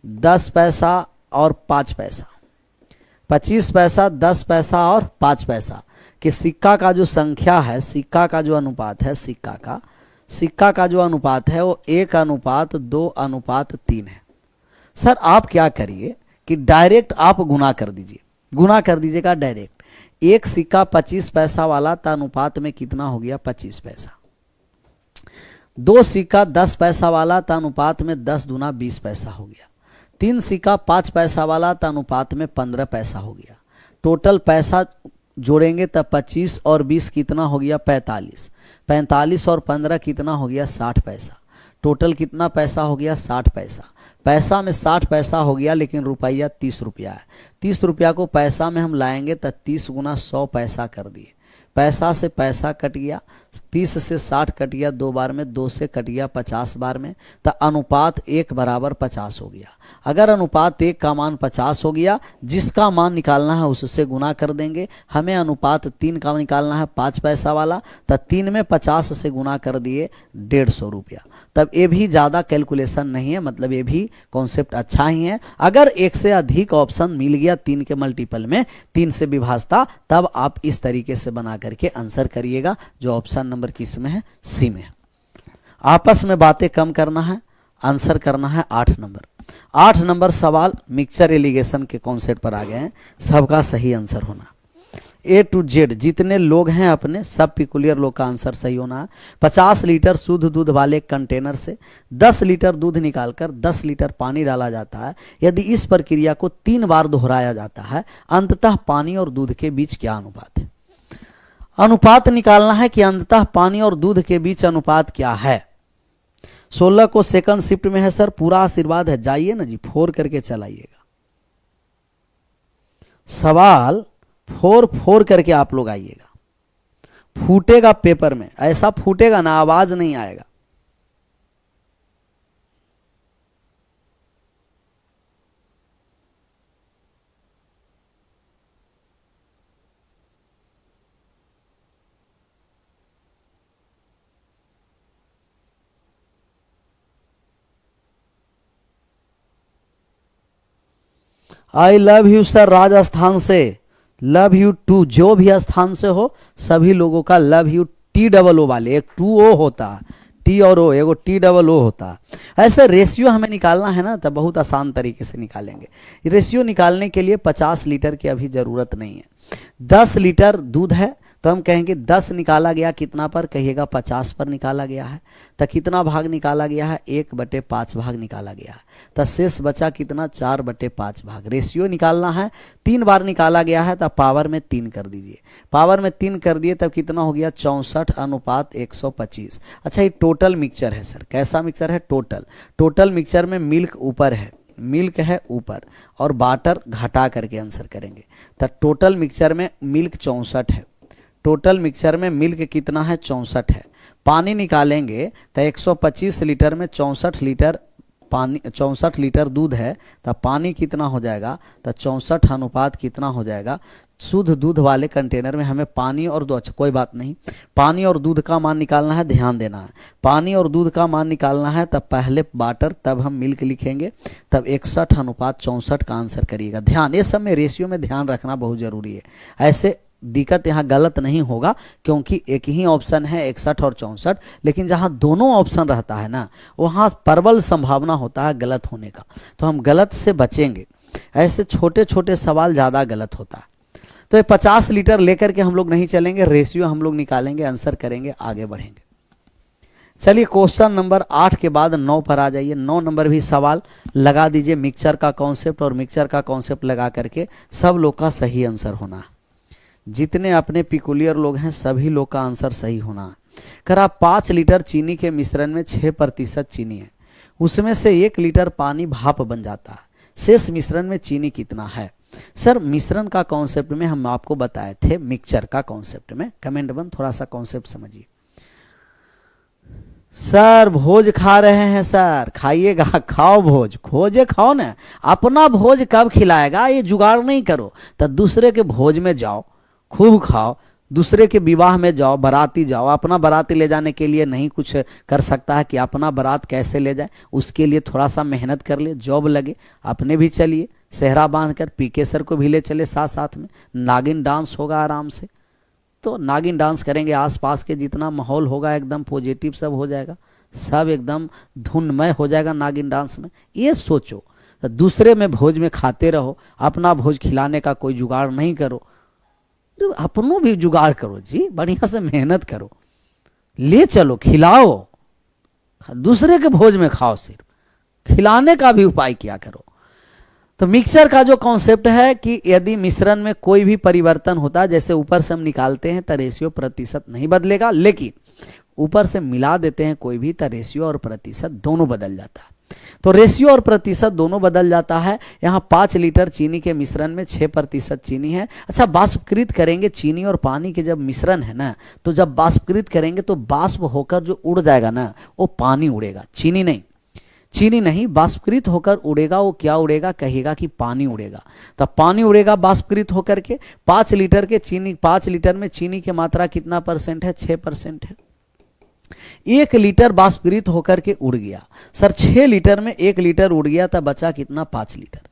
10 पैसा और 5 पैसा, 25 पैसा, 10 पैसा और 5 पैसा कि सिक्का का जो संख्या है, सिक्का का जो अनुपात है, सिक्का का जो अनुपात है वो 1:2:3 है। सर आप क्या करिए कि डायरेक्ट आप गुना कर दीजिए, गुना कर दीजिएगा डायरेक्ट। एक सिक्का 25 पैसा वाला तो अनुपात में कितना हो गया, 25 पैसा। 2 सिक्का 10 पैसा वाला तो अनुपात में 10 दूना 20 पैसा हो गया। 3 सिक्का 5 पैसा वाला तो अनुपात में 15 पैसा हो गया। टोटल पैसा जोड़ेंगे तब 25 और 20 कितना हो गया, 45। 45 और 15 कितना हो गया, 60 पैसा। टोटल कितना पैसा हो गया, 60 पैसा। पैसा में 60 पैसा हो गया, लेकिन रुपया 30 रुपया है। 30 रुपया को पैसा में हम लाएंगे तो 30 गुना 100 पैसा कर दिए। पैसा से पैसा कट गया, 30 से 60 कट गया 2 बार में, 2 से कट गया 50 बार में, तो अनुपात 1:50 हो गया। अगर अनुपात 1 का मान 50 हो गया, जिसका मान निकालना है उससे गुना कर देंगे। हमें अनुपात 3 का निकालना है, 5 पैसा वाला, तो 3 में 50 से गुना कर दिए 150 रुपया। तब ये भी ज़्यादा कैलकुलेशन नहीं है, मतलब ये भी कॉन्सेप्ट अच्छा ही है। अगर 1 से अधिक ऑप्शन मिल गया 3 के मल्टीपल में, 3 से विभाजता, तब आप इस तरीके से बना करके आंसर करिएगा, जो ऑप्शन नंबर किस में है, सी में है। आपस में बातें कम करना है, आंसर करना है 8 नंबर। 8 नंबर सवाल मिक्सचर एलिगेशन के कॉन्सेप्ट पर आ गए हैं। सबका सही आंसर होना, A to Z जितने लोग हैं अपने सब पिकुलियर लोग का आंसर सही होना है। 50 लीटर शुद्ध दूध वाले कंटेनर से 10 लीटर दूध निकालकर 10 लीटर पानी डाला जाता है। यदि इस प्रक्रिया को 3 बार दोहराया जाता है, अंततः पानी और दूध के बीच क्या अनुपात है। अनुपात निकालना है कि अंततः पानी और दूध के बीच अनुपात क्या है। 16 को सेकंड शिफ्ट में है सर, पूरा आशीर्वाद है, जाइए ना जी, 4 करके चलाइएगा। सवाल 4 करके आप लोग आइएगा। फूटेगा पेपर में, ऐसा फूटेगा ना, आवाज नहीं आएगा। I love you sir Rajasthan से, लव यू टू, जो भी स्थान से हो सभी लोगों का लव यू। TOO वाले, एक 2O होता है, T और O, एगो TOO होता है। ऐसे रेशियो हमें निकालना है ना, तो बहुत आसान तरीके से निकालेंगे। रेशियो निकालने के लिए 50 लीटर की अभी जरूरत नहीं है। 10 लीटर दूध है तो हम कहेंगे 10 निकाला गया कितना पर, कहिएगा 50 पर निकाला गया है। तो कितना भाग निकाला गया है, 1/5 भाग निकाला गया है। तो शेष बचा कितना, 4/5 भाग। रेशियो निकालना है, 3 बार निकाला गया है तो पावर में 3 कर दीजिए। पावर में 3 कर दिए तब कितना हो गया, 64:125। अच्छा, ये टोटल मिक्सचर है सर, कैसा मिक्सचर है, टोटल मिक्सचर में मिल्क ऊपर है, मिल्क है ऊपर और वाटर घटा करके आंसर करेंगे। तो टोटल मिक्सचर में मिल्क 64 है। टोटल मिक्सचर में मिल्क कितना है, 64 है। पानी निकालेंगे तो 125 लीटर में 64 लीटर पानी, 64 लीटर दूध है तो पानी कितना हो जाएगा, तो 64 अनुपात कितना हो जाएगा। शुद्ध दूध वाले कंटेनर में हमें पानी और दूध, अच्छा कोई बात नहीं, पानी और दूध का मान निकालना है, ध्यान देना है। पानी और दूध का मान निकालना है तब पहले वाटर तब हम मिल्क लिखेंगे, तब 61:64 का आंसर करिएगा। ध्यान, ये सब में रेशियो में ध्यान रखना बहुत जरूरी है। ऐसे दिक्कत यहाँ गलत नहीं होगा, क्योंकि एक ही ऑप्शन है 61 और 64, लेकिन जहाँ दोनों ऑप्शन रहता है ना, वहाँ प्रबल संभावना होता है गलत होने का, तो हम गलत से बचेंगे। ऐसे छोटे छोटे सवाल ज़्यादा गलत होता है। तो ये 50 लीटर लेकर के हम लोग नहीं चलेंगे, रेशियो हम लोग निकालेंगे, आंसर करेंगे, आगे बढ़ेंगे। चलिए क्वेश्चन नंबर 8 के बाद 9 पर आ जाइए। 9 नंबर भी सवाल लगा दीजिए मिक्सचर का कॉन्सेप्ट, और मिक्सचर का कॉन्सेप्ट लगा करके सब लोग का सही आंसर होना है। जितने अपने पिकुलियर लोग हैं सभी लोग का आंसर सही होना है। करा 5 लीटर चीनी के मिश्रण में 6% चीनी है, उसमें से 1 लीटर पानी भाप बन जाता है, शेष मिश्रण में चीनी कितना है? सर मिश्रण का कॉन्सेप्ट में हम आपको बताए थे, मिक्सचर का कॉन्सेप्ट में। कमेंट बंद थोड़ा सा कॉन्सेप्ट समझिए। सर भोज खा रहे हैं सर, खाइएगा, खाओ भोज, खोजे खाओ ना। अपना भोज कब खिलाएगा, ये जुगाड़ नहीं करो तो दूसरे के भोज में जाओ, खूब खाओ, दूसरे के विवाह में जाओ, बाराती जाओ। अपना बाराती ले जाने के लिए नहीं कुछ कर सकता है कि अपना बारात कैसे ले जाए, उसके लिए थोड़ा सा मेहनत कर ले, जॉब लगे, अपने भी चलिए सेहरा बांध कर, पीके सर को भी ले चले साथ साथ में, नागिन डांस होगा आराम से। तो नागिन डांस करेंगे, आसपास के जितना माहौल होगा एकदम पॉजिटिव सब हो जाएगा, सब एकदम धुनमय हो जाएगा नागिन डांस में। ये सोचो, तो दूसरे में भोज में खाते रहो, अपना भोज खिलाने का कोई जुगाड़ नहीं करो। तो अपनों भी जुगाड़ करो जी, बढ़िया से मेहनत करो, ले चलो, खिलाओ, दूसरे के भोज में खाओ, सिर्फ खिलाने का भी उपाय किया करो। तो मिक्सर का जो कॉन्सेप्ट है कि यदि मिश्रण में कोई भी परिवर्तन होता है, जैसे ऊपर से हम निकालते हैं तो रेशियो प्रतिशत नहीं बदलेगा, लेकिन ऊपर से मिला देते हैं कोई भी तो रेशियो और प्रतिशत दोनों बदल जाता है। तो रेशियो और प्रतिशत दोनों बदल जाता है। यहाँ 5 लीटर चीनी के मिश्रण में 6% चीनी है। अच्छा, बाष्पकृत करेंगे चीनी और पानी के जब मिश्रण है ना, तो जब बाष्पकृत करेंगे तो बाष्प होकर जो उड़ जाएगा ना, वो पानी उड़ेगा, चीनी नहीं। चीनी नहीं, बाष्पकृत होकर उड़ेगा। वो क्या उड़ेगा, कहेगा कि पानी उड़ेगा। तब पानी उड़ेगा बाष्पकृत होकर के। 5 लीटर के चीनी, 5 लीटर में चीनी की मात्रा कितना परसेंट है, 6% है। 1 लीटर बाष्पकृत होकर के उड़ गया। सर 6 लीटर में 1 लीटर उड़ गया, तब बचा कितना, 5 लीटर।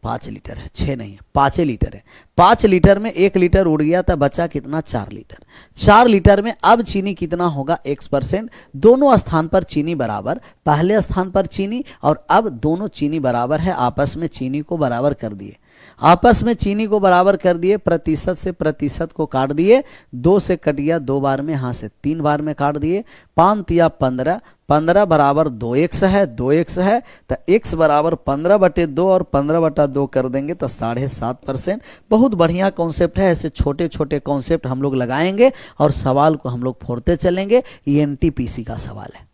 5 लीटर है, 6 नहीं है, 5 लीटर है। 5 लीटर में 1 लीटर उड़ गया, तब बचा कितना, 4 लीटर। 4 लीटर में अब चीनी कितना होगा, X%। दोनों स्थान पर चीनी बराबर, पहले स्थान पर चीनी और अब दोनों चीनी बराबर है, आपस में चीनी को बराबर कर दिए। आपस में चीनी को बराबर कर दिए, प्रतिशत से प्रतिशत को काट दिए, 2 से कट गया 2 बार में, यहाँ से 3 बार में काट दिए। 5 तिया 15, 15 बराबर 2x है, 2x है तो x बराबर 15/2 और 15/2 कर देंगे तो 7.5%। बहुत बढ़िया कॉन्सेप्ट है। ऐसे छोटे छोटे कॉन्सेप्ट हम लोग लगाएंगे और सवाल को हम लोग फोड़ते चलेंगे। ये NTPC का सवाल है।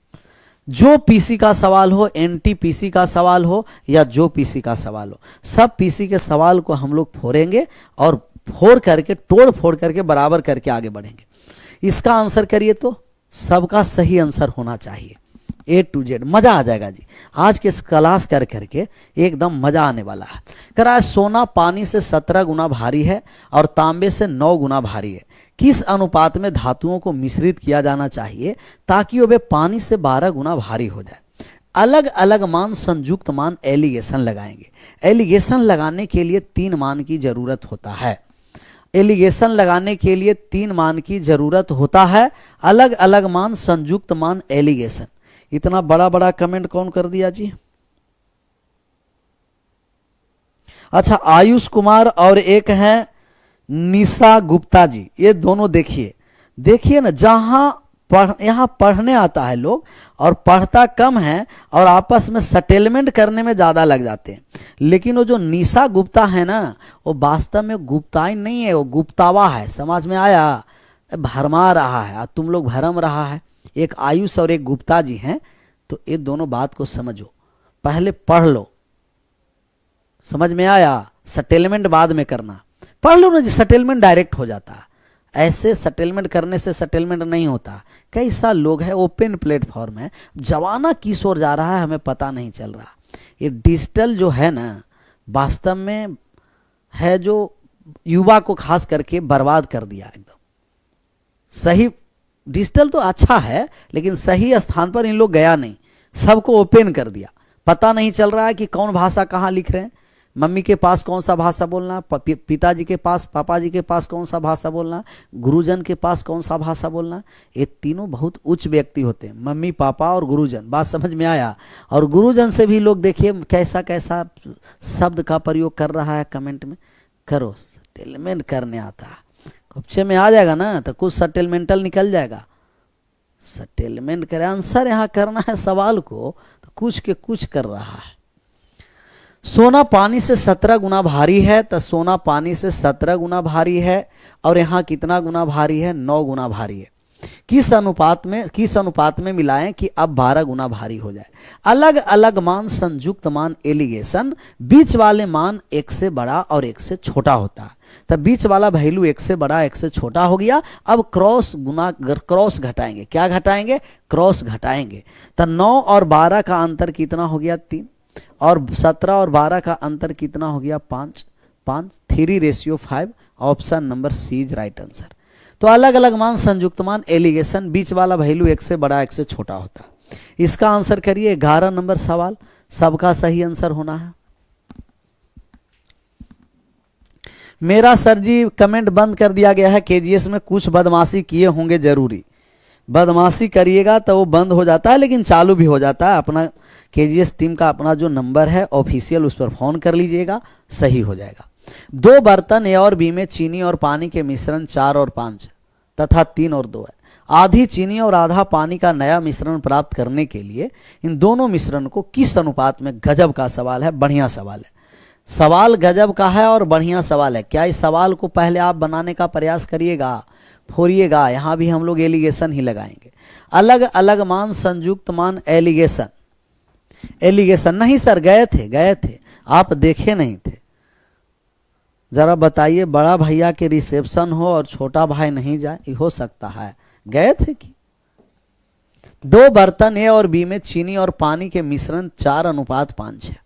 जो पीसी का सवाल हो, NTPC का सवाल हो या जो पीसी का सवाल हो, सब पीसी के सवाल को हम लोग फोड़ेंगे और फोड़ करके, तोड़ फोड़ करके, बराबर करके आगे बढ़ेंगे। इसका आंसर करिए तो सबका सही आंसर होना चाहिए, A to Z। मजा आ जाएगा जी, आज के क्लास कर करके एकदम मजा आने वाला है। करा सोना पानी से 17 गुना भारी है और तांबे से 9 गुना भारी है। किस अनुपात में धातुओं को मिश्रित किया जाना चाहिए ताकि वे पानी से 12 गुना भारी हो जाए? अलग अलग मान, संयुक्त मान, एलिगेशन लगाएंगे। एलिगेशन लगाने के लिए 3 मान की जरूरत होता है। एलिगेशन लगाने के लिए 3 मान की जरूरत होता है। अलग अलग मान, संयुक्त मान, एलिगेशन। इतना बड़ा बड़ा कमेंट कौन कर दिया जी? अच्छा, आयुष कुमार और एक है निशा गुप्ता जी, ये दोनों देखिए, देखिए ना, जहां यहाँ पढ़ने आता है लोग और पढ़ता कम है और आपस में सेटलमेंट करने में ज्यादा लग जाते हैं। लेकिन वो जो निशा गुप्ता है ना, वो वास्तव में गुप्ताई नहीं है, वो गुप्तावा है। समझ में आया? भरमा रहा है, तुम लोग भरम रहा है। एक आयुष और एक गुप्ता जी हैं, तो ये दोनों बात को समझो, पहले पढ़ लो। समझ में आया? सेटलमेंट बाद में करना, पढ़ लो ना जी, सेटलमेंट डायरेक्ट हो जाता है। ऐसे सेटलमेंट करने से सेटलमेंट नहीं होता। कई साल लोग हैं, ओपन प्लेटफॉर्म है, जमाना किस ओर जा रहा है हमें पता नहीं चल रहा। ये डिजिटल जो है ना, वास्तव में है जो युवा को खास करके बर्बाद कर दिया एकदम। सही डिजिटल तो अच्छा है, लेकिन सही स्थान पर इन लोग गया नहीं, सबको ओपन कर दिया। पता नहीं चल रहा है कि कौन भाषा कहाँ लिख रहे हैं। मम्मी के पास कौन सा भाषा बोलना, पिताजी के पास, पापा जी के पास कौन सा भाषा बोलना, गुरुजन के पास कौन सा भाषा बोलना। ये तीनों बहुत उच्च व्यक्ति होते हैं, मम्मी, पापा और गुरुजन। बात समझ में आया? और गुरुजन से भी लोग देखिए कैसा कैसा शब्द का प्रयोग कर रहा है। कमेंट में करो, सेटलमेंट करने आता है, कच्चे में आ जाएगा ना तो कुछ सेटलमेंटल निकल जाएगा। सेटलमेंट करे, आंसर यहाँ करना है सवाल को, तो कुछ के कुछ कर रहा है। सोना पानी से 17 गुना भारी है, तो सोना पानी से 17 गुना भारी है, और यहाँ कितना गुना भारी है, 9 गुना भारी है। किस अनुपात में मिलाएं कि अब 12 गुना भारी हो जाए। अलग अलग मान संयुक्त मान एलिगेशन, बीच वाले मान एक से बड़ा और एक से छोटा होता है, तब बीच वाला वैल्यू एक से बड़ा एक से छोटा हो गया। अब क्रॉस घटाएंगे, क्या घटाएंगे, क्रॉस घटाएंगे। तो 9 और 12 का अंतर कितना हो गया, 3, और 17 और 12 का अंतर कितना हो गया, 5, 3:5। Option number C is right answer. तो अलग अलग मान संयुक्त मान एलिगेशन, बीच वाला वैल्यू एक से बड़ा एक से छोटा होता है। इसका आंसर करिए। 11 नंबर सवाल सबका सही आंसर होना है। मेरा सर जी कमेंट बंद कर दिया गया है, केजीएस में कुछ बदमाशी किए होंगे जरूरी। बदमाशी करिएगा तो वो बंद हो जाता है, लेकिन चालू भी हो जाता है। अपना केजीएस टीम का अपना जो नंबर है ऑफिशियल, उस पर फोन कर लीजिएगा, सही हो जाएगा। 2 बर्तन ए और बी में चीनी और पानी के मिश्रण 4 और 5 तथा 3 और 2 है। आधी चीनी और आधा पानी का नया मिश्रण प्राप्त करने के लिए इन दोनों मिश्रण को किस अनुपात में, गजब का सवाल है, बढ़िया सवाल है। सवाल गजब का है और बढ़िया सवाल है। क्या इस सवाल को पहले आप बनाने का प्रयास करिएगा, फोड़िएगा। यहां भी हम लोग एलिगेशन ही लगाएंगे। अलग अलग मान संयुक्त मान एलिगेशन, एलिगेशन नहीं सर, गए थे आप देखे नहीं थे। जरा बताइए, बड़ा भैया के रिसेप्शन हो और छोटा भाई नहीं जाए, हो सकता है गए थे कि। 2 बर्तन ए और बी में चीनी और पानी के मिश्रण 4:5 है।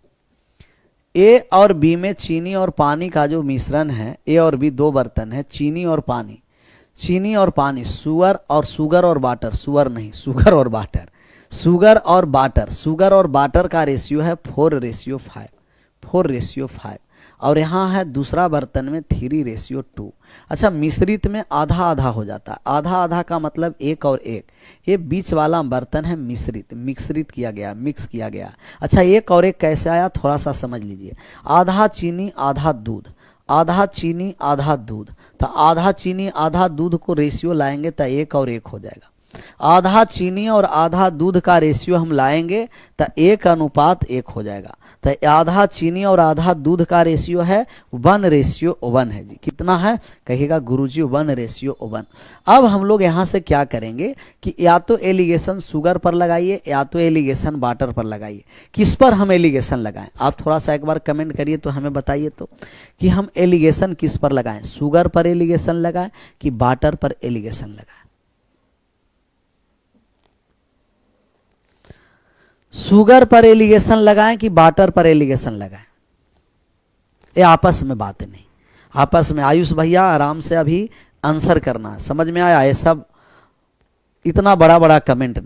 ए और बी में चीनी और पानी का जो मिश्रण है, ए और बी 2 बर्तन है, चीनी और पानी, शुगर और वाटर, शुगर और वाटर का रेशियो है 4:5। और यहाँ है दूसरा बर्तन में 3:2। अच्छा, मिश्रित में आधा आधा हो जाता है। आधा आधा का मतलब 1 और 1। ये बीच वाला बर्तन है मिश्रित किया गया, मिक्स किया गया। अच्छा, 1 और 1 कैसे आया, थोड़ा सा समझ लीजिए। आधा चीनी आधा दूध, आधा चीनी आधा दूध, तो आधा चीनी आधा दूध को रेशियो लाएंगे तो 1 और 1 हो जाएगा। आधा चीनी और आधा दूध का रेशियो हम लाएंगे तो 1:1 हो जाएगा। तो आधा चीनी और आधा दूध का रेशियो है 1:1 है जी। कितना है कहिएगा गुरुजी, 1:1। अब हम लोग यहाँ से क्या करेंगे कि या तो एलिगेशन शुगर पर लगाइए या तो एलिगेशन वाटर पर लगाइए। किस पर हम एलिगेशन लगाएं, आप थोड़ा सा एक बार कमेंट करिए तो हमें बताइए तो कि हम एलिगेशन किस पर लगाएं, शुगर पर एलिगेशन लगाएं कि वाटर पर एलिगेशन लगाएं। शुगर पर एलिगेशन लगाएं कि वाटर पर एलिगेशन लगाएं, ये आपस में बातें नहीं, आपस में। आयुष भैया आराम से अभी आंसर करना है, समझ में आया। ये सब इतना बड़ा बड़ा कमेंट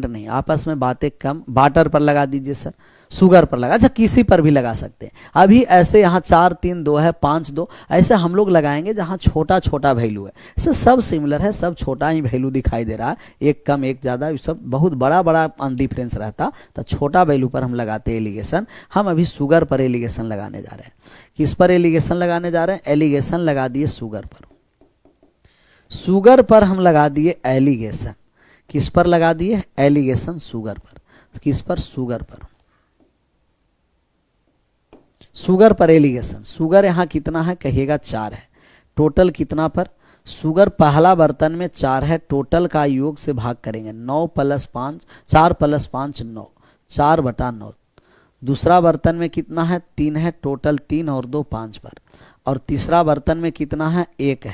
नहीं, आपस में बातें कम। वाटर पर लगा दीजिए सर, शुगर पर लगा, अच्छा किसी पर भी लगा सकते हैं। अभी ऐसे यहाँ 4 3 2 है, 5 2, ऐसे हम लोग लगाएंगे जहाँ छोटा छोटा वैल्यू है। ऐसे सब सिमिलर है, सब छोटा ही वैल्यू दिखाई दे रहा है, एक कम एक ज़्यादा, सब बहुत बड़ा बड़ा डिफरेंस रहता, तो छोटा वैल्यू पर हम लगाते हैं एलिगेशन। हम अभी शुगर पर एलिगेशन लगाने जा रहे हैं। किस पर एलिगेशन लगाने जा रहे हैं, एलिगेशन लगा दिए शुगर पर। शुगर पर हम लगा दिए एलिगेशन, किस पर लगा दिए एलिगेशन, शुगर पर। किस पर, शुगर पर, शुगर पर एलिगेशन। शुगर यहाँ कितना है कहिएगा 4 है। टोटल कितना पर, शुगर पहला बर्तन में 4 है, टोटल का योग से भाग करेंगे 9 + 5, 4 + 5 9, 4/9। दूसरा बर्तन में कितना है 3 है, टोटल 3 और 2 5 पर। और तीसरा बर्तन में कितना है 1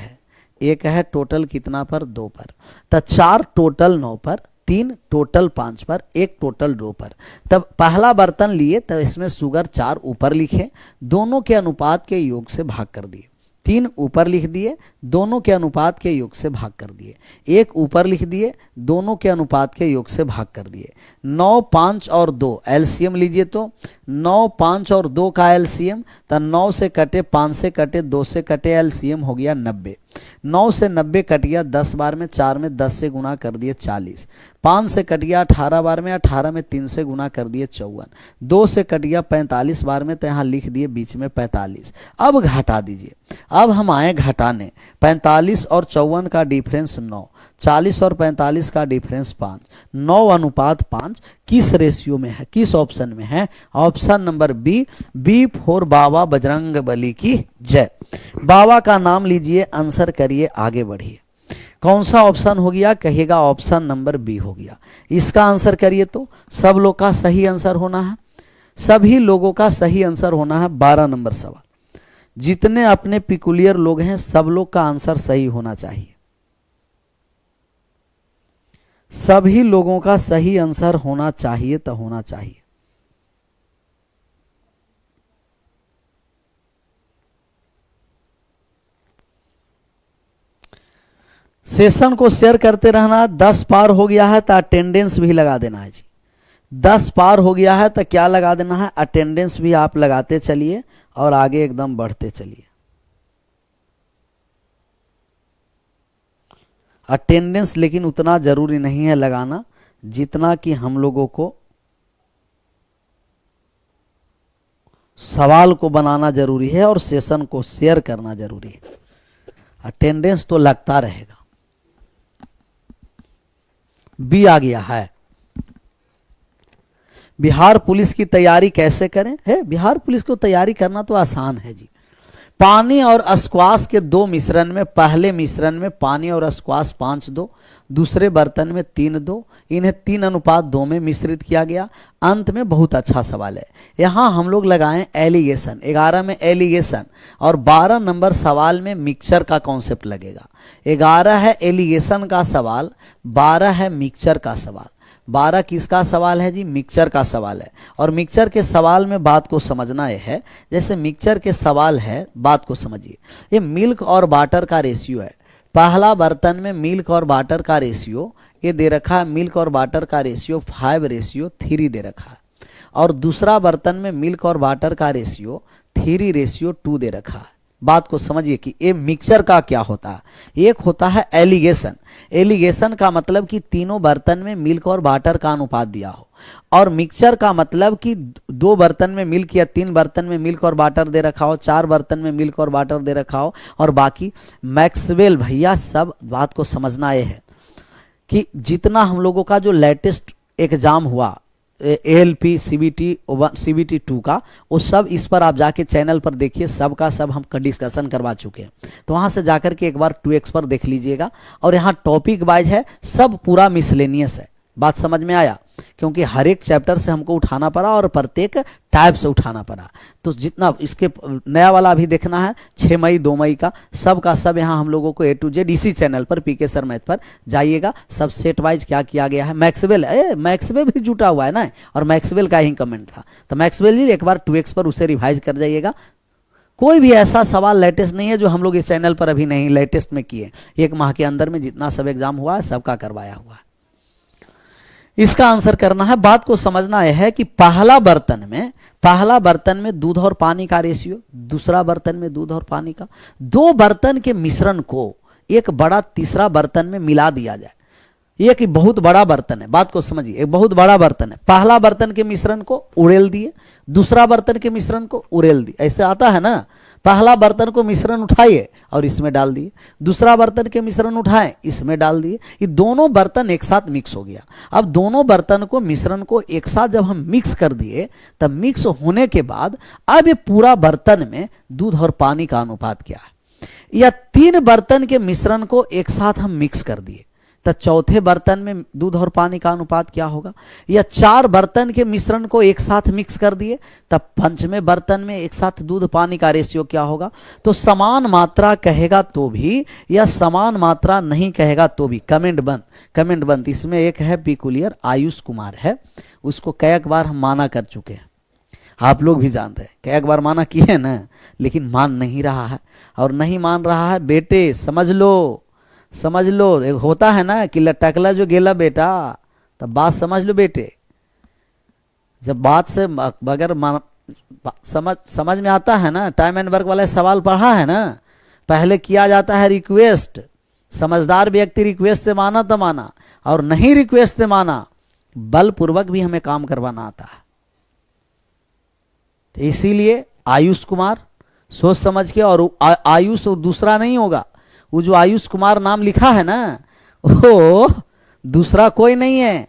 है, टोटल कितना पर 2 पर। तो 4 टोटल 9 पर, 3 टोटल 5 पर, 1 टोटल 2 पर। तब पहला बर्तन लिए तो इसमें शुगर 4 ऊपर लिखे, दोनों के अनुपात के योग से भाग कर दिए। 3 ऊपर लिख दिए, दोनों के अनुपात के योग से भाग कर दिए। 1 ऊपर लिख दिए, दोनों के अनुपात के योग से भाग कर दिए। 9 5 और 2 एलसीएम लीजिए तो 9 5 और 2 का एलसीएम, तो 9 से कटे, 5 से कटे, 2 से कटे, एलसीएम हो गया 90। 9 से 90 कट गया 10 बार में, 4 में 10 से गुना कर दिए 40। 5 से कट गया 18 बार में, 18 में 3 से गुना कर दिए 54। 2 से कट गया 45 बार में, तो यहाँ लिख दिए बीच में 45। अब घटा दीजिए, अब हम आए घटाने। 45 और 54 का डिफरेंस 9, 40 और 45 का डिफरेंस 5, 9:5 किस रेशियो में है, किस ऑप्शन में है? Option number B, B for Baba Bajrang Bali की जय। बाबा का नाम लीजिए, आंसर करिए, आगे बढ़िए। कौन सा ऑप्शन हो गया? कहेगा ऑप्शन नंबर बी हो गया। इसका आंसर करिए तो सब लोग का सही आंसर होना है, सभी लोगों का सही आंसर होना है। 12 नंबर सवाल, जितने अपने पिकुलियर लोग हैं सब लोग का आंसर सही होना चाहिए, सभी लोगों का सही आंसर होना चाहिए तो होना चाहिए। सेशन को शेयर करते रहना। 10 पार हो गया है तो अटेंडेंस भी लगा देना है जी। 10 पार हो गया है तो क्या लगा देना है? अटेंडेंस भी आप लगाते चलिए और आगे एकदम बढ़ते चलिए। अटेंडेंस लेकिन उतना जरूरी नहीं है लगाना जितना कि हम लोगों को सवाल को बनाना जरूरी है और सेशन को शेयर करना जरूरी है। अटेंडेंस तो लगता रहेगा। बी आ गया है। बिहार पुलिस की तैयारी कैसे करें? है बिहार पुलिस को तैयारी करना तो आसान है जी। पानी और स्क्वाश के दो मिश्रण में, पहले मिश्रण में पानी और स्क्वाश 5:2, दूसरे बर्तन में 3:2, इन्हें 3:2 में मिश्रित किया गया। अंत में बहुत अच्छा सवाल है, यहाँ हम लोग लगाएं एलिगेशन। 11 में एलिगेशन और 12 नंबर सवाल में मिक्सचर का कॉन्सेप्ट लगेगा। 11 है एलिगेशन का सवाल, 12 है मिक्सचर का सवाल। 12 किसका सवाल है जी? मिक्सचर का सवाल है। और मिक्सचर के सवाल में बात को समझना यह है, जैसे मिक्सचर के सवाल है, बात को समझिए। ये मिल्क और वाटर का रेशियो है। पहला बर्तन में मिल्क और वाटर का रेशियो ये दे रखा है, मिल्क और वाटर का रेशियो 5:3 दे रखा है। और दूसरा बर्तन में मिल्क और वाटर का रेशियो 3:2 दे रखा है। बात को समझिए कि ये मिक्सचर का क्या होता है। एक होता है एलिगेशन। एलिगेशन का मतलब कि तीनों बर्तन में मिल्क और वाटर का अनुपात दिया हो। और मिक्सचर का मतलब कि 2 बर्तन में मिल्क या 3 बर्तन में मिल्क और वाटर दे रखा हो, 4 बर्तन में मिल्क और वाटर दे रखा हो और बाकी मैक्सवेल। भैया सब बात को समझना यह है कि जितना हम लोगों का जो लेटेस्ट एग्जाम हुआ ALP CBT 2 का, वो सब इस पर आप जाके चैनल पर देखिए, सब का सब हम डिस्कशन करवा चुके हैं। तो वहां से जाकर के एक बार 2x पर देख लीजिएगा। और यहाँ टॉपिक वाइज है, सब पूरा मिसलेनियस है। बात समझ में आया? क्योंकि हर एक चैप्टर से हमको उठाना पड़ा और प्रत्येक टाइप से उठाना पड़ा। तो जितना इसके नया वाला अभी देखना है 6 मई 2 मई का सब यहाँ हम लोगों को A to Z इसी चैनल पर PK सर मैथ पर जाइएगा। सब सेट वाइज क्या किया गया है। मैक्सवेल मैक्सवेल भी जुटा हुआ है ना, और मैक्सवेल का ही कमेंट था। तो मैक्सवेल जी एक बार 2x पर उसे रिवाइज कर जाइएगा। कोई भी ऐसा सवाल लेटेस्ट नहीं है जो हम लोग इस चैनल पर अभी नहीं लेटेस्ट में किए। 1 माह के अंदर में जितना सब एग्जाम हुआ है सबका करवाया हुआ है। इसका आंसर करना है। बात को समझना यह है कि पहला बर्तन में दूध और पानी का रेशियो, दूसरा बर्तन में दूध और पानी का, 2 बर्तन के मिश्रण को एक बड़ा तीसरा बर्तन में मिला दिया जाए। एक बहुत बड़ा बर्तन है, बात को समझिए, एक बहुत बड़ा बर्तन है। पहला बर्तन के मिश्रण को उड़ेल दिए, दूसरा बर्तन के मिश्रण को उड़ेल दिए। ऐसे आता है ना, पहला बर्तन को मिश्रण उठाइए और इसमें डाल दिए, दूसरा बर्तन के मिश्रण उठाएं इसमें डाल दिए। ये दोनों बर्तन एक साथ मिक्स हो गया। अब दोनों बर्तन को मिश्रण को एक साथ जब हम मिक्स कर दिए, तब मिक्स होने के बाद अब ये पूरा बर्तन में दूध और पानी का अनुपात क्या है। या 3 बर्तन के मिश्रण को एक साथ हम मिक्स कर दिए, तो चौथे बर्तन में दूध और पानी का अनुपात क्या होगा। या 4 बर्तन के मिश्रण को एक साथ मिक्स कर दिए, तब 5वें बर्तन में एक साथ दूध पानी का रेशियो क्या होगा। तो समान मात्रा कहेगा तो भी या समान मात्रा नहीं कहेगा तो भी कमेंट बंद। इसमें एक है पिकुलियर आयुष कुमार है, उसको कई बार हम माना कर चुके हैं, आप लोग भी जानते हैं, कई बार माना किए ना, लेकिन मान नहीं रहा है। और नहीं मान रहा है बेटे, समझ लो। एक होता है ना कि लटकला जो गेला बेटा, तब बात समझ लो बेटे। जब बात से बगैर समझ में आता है ना, टाइम एंड वर्क वाला सवाल पढ़ा है ना, पहले किया जाता है रिक्वेस्ट। समझदार व्यक्ति रिक्वेस्ट से माना तो माना, और नहीं रिक्वेस्ट से माना बलपूर्वक भी हमें काम करवाना आता है। तो इसीलिए आयुष कुमार सोच समझ के, और आयुष दूसरा नहीं होगा, वो जो आयुष कुमार नाम लिखा है ना, वो दूसरा कोई नहीं है।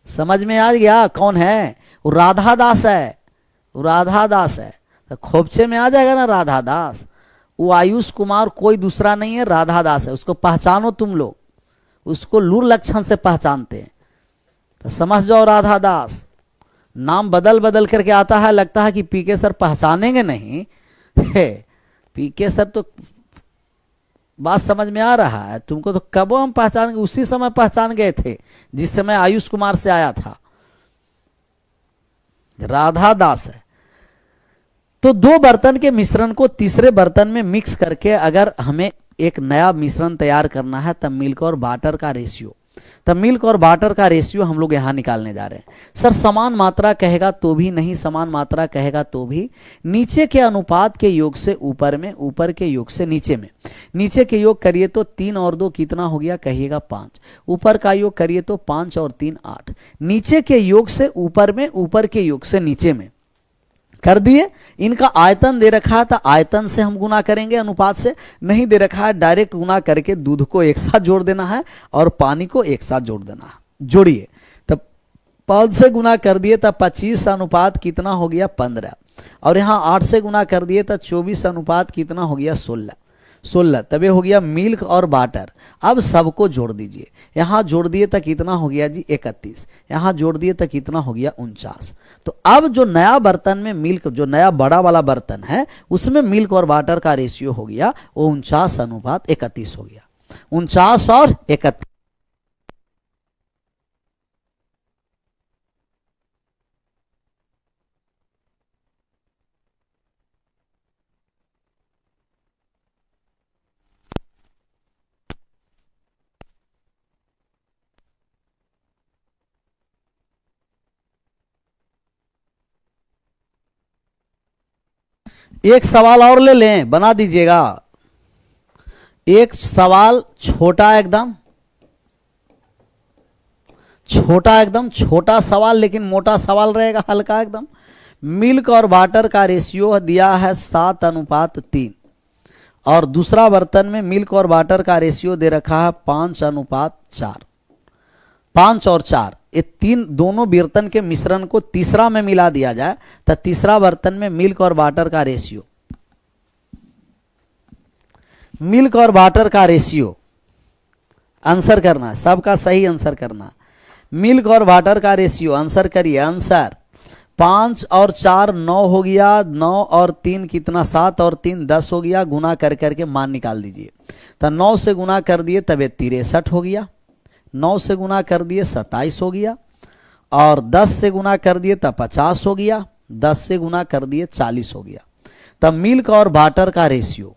समझ में आ गया कौन है? वो राधा दास है, वो राधा दास है। तो खोपचे में आ जाएगा ना राधा दास। वो आयुष कुमार कोई दूसरा नहीं है, राधा दास है। उसको पहचानो तुम लोग, उसको लूर लक्षण से पहचानते हैं। तो समझ जाओ राधा दास। नाम बदल बदल करके आता है, लगता है कि पीके सर पहचानेंगे नहीं। पीके सर तो बात समझ में आ रहा है तुमको? तो कब हम पहचानेंगे? उसी समय पहचान गए थे जिस समय आयुष कुमार से आया था। राधा दास है। तो दो बर्तन के मिश्रण को तीसरे बर्तन में मिक्स करके अगर हमें एक नया मिश्रण तैयार करना है तब मिल्क और वाटर का रेशियो, तब मिल्क और वाटर का रेशियो हम लोग यहां निकालने जा रहे हैं। सर समान मात्रा कहेगा तो भी नहीं, समान मात्रा कहेगा तो भी। नीचे के अनुपात के योग से ऊपर में, ऊपर के योग से नीचे में। नीचे के योग करिए तो 3 और 2 कितना हो गया? कहिएगा 5। ऊपर का योग करिए तो 5 और 3 8। नीचे के योग से ऊपर में, ऊपर के योग से नीचे में कर दिए। इनका आयतन दे रखा है तो आयतन से हम गुना करेंगे, अनुपात से नहीं दे रखा है डायरेक्ट गुना करके दूध को एक साथ जोड़ देना है और पानी को एक साथ जोड़ देना है। जोड़िए तब 5 से गुना कर दिए तब 25 अनुपात कितना हो गया? 15। और यहाँ 8 से गुना कर दिए तब 24 अनुपात कितना हो गया? 16। तब ये हो गया मिल्क और वाटर। अब सबको जोड़ दीजिए। यहाँ जोड़ दिए तक कितना हो गया जी? 31। यहाँ जोड़ दिए तक कितना हो गया? 49। तो अब जो नया बर्तन में मिल्क, जो नया बड़ा वाला बर्तन है उसमें मिल्क और वाटर का रेशियो हो गया वो 49 अनुपात 31 हो गया। 49 और 31। एक सवाल और ले लें, बना दीजिएगा। एक सवाल छोटा, एकदम छोटा, एकदम छोटा सवाल लेकिन मोटा सवाल रहेगा, हल्का एकदम। मिल्क और वाटर का रेशियो दिया है 7 अनुपात 3 और दूसरा बर्तन में मिल्क और वाटर का रेशियो दे रखा है 5 अनुपात 4। 5 और 4 ये तीन दोनों बर्तन के मिश्रण को तीसरा में मिला दिया जाए तो तीसरा बर्तन में मिल्क और वाटर का रेशियो, मिल्क और वाटर का रेशियो आंसर करना है, सबका सही आंसर करना। मिल्क और वाटर का रेशियो आंसर करिए। आंसर 5 और 4 9 हो गया, 9 और 3 कितना? 7 और 3 10 हो गया। गुना कर करके मान निकाल दीजिए। तो 9 से गुना कर दिए तब 63 हो गया। 9 से गुना कर दिए 27 हो गया और 10 से गुना कर दिए तब 50 हो गया। 10 से गुना कर दिए 40 हो गया। तब मिल्क और वाटर का रेशियो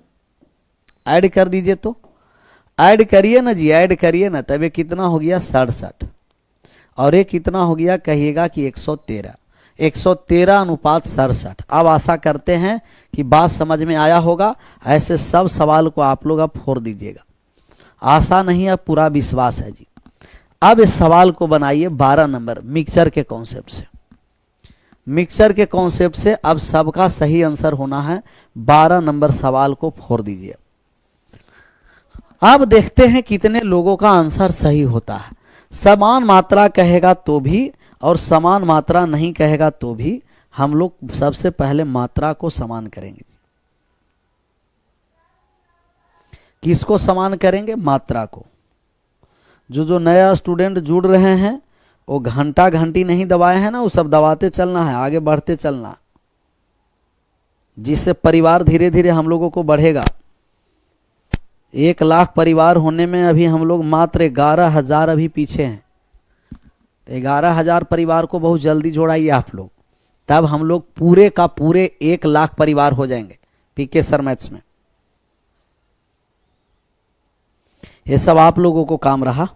ऐड कर दीजिए। तो ऐड करिए ना जी, ऐड करिए ना। तब ये कितना हो गया? 67 और ये कितना हो गया? कहिएगा कि 113। 113 अनुपात 67। अब आशा करते हैं कि बात समझ में आया होगा। ऐसे सब सवाल को आप लोग अब फोड़ दीजिएगा। आशा नहीं, अब पूरा विश्वास है जी। अब इस सवाल को बनाइए 12 नंबर मिक्सचर के कॉन्सेप्ट से। मिक्सचर के कॉन्सेप्ट से अब सबका सही आंसर होना है। 12 नंबर सवाल को फोड़ दीजिए। अब देखते हैं कितने लोगों का आंसर सही होता है। समान मात्रा कहेगा तो भी और समान मात्रा नहीं कहेगा तो भी हम लोग सबसे पहले मात्रा को समान करेंगे। किसको समान करेंगे? मात्रा को। जो नया स्टूडेंट जुड़ रहे हैं वो घंटा घंटी नहीं दबाए हैं ना, वो सब दबाते चलना है, आगे बढ़ते चलना, जिससे परिवार धीरे धीरे हम लोगों को बढ़ेगा। 1 लाख परिवार होने में अभी हम लोग मात्र 11,000 अभी पीछे हैं। 11,000 परिवार को बहुत जल्दी जोड़ाइए आप लोग, तब हम लोग पूरे का पूरे 1 लाख परिवार हो जाएंगे पीके सर मैथ्स में। ये सब आप लोगों को काम रहा।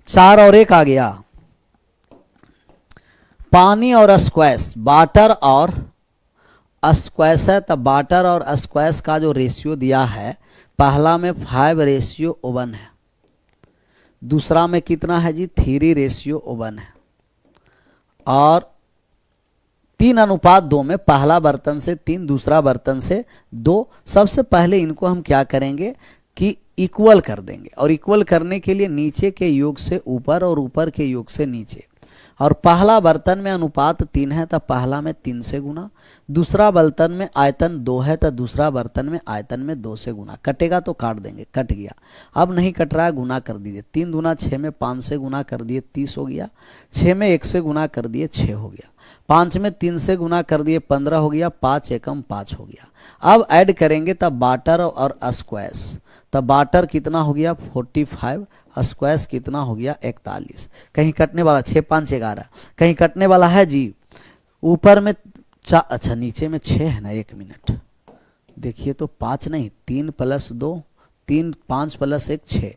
चार और 1 आ गया। पानी और स्क्वैश, वाटर और स्क्वैश है, तब वाटर और स्क्वैश का जो रेशियो दिया है, पहला में 5:1 है, दूसरा में कितना है जी? 3:1 है, और 3:2 में पहला बर्तन से 3, दूसरा बर्तन से 2। सबसे पहले इनको हम क्या करेंगे कि इक्वल कर देंगे, और इक्वल करने के लिए नीचे के योग से ऊपर और ऊपर के योग से नीचे। और पहला बर्तन में अनुपात 3 है तो पहला में 3 से गुना, दूसरा बर्तन में आयतन 2 है तो दूसरा बर्तन में आयतन में 2 से गुना। कटेगा तो काट देंगे, कट गया। अब नहीं कट रहा है, गुना कर दीजिए। 3 दूना 6 में 5 से गुना कर दिए 30 हो गया। 6 में 1 से गुना कर दिए 6 हो गया। 5 में 3 से गुना कर दिए 15 हो गया। 5 एकम 5 हो गया। अब ऐड करेंगे तब बाटर और स्क्वैश, तब बाटर कितना हो गया 45, स्क्वैश कितना हो गया 41। कहीं कटने वाला 6 5 11, कहीं कटने वाला है जी। ऊपर में अच्छा नीचे में 6 है ना, 1 मिनट देखिए तो 5 नहीं 3 + 2 3, 5 + 1 6।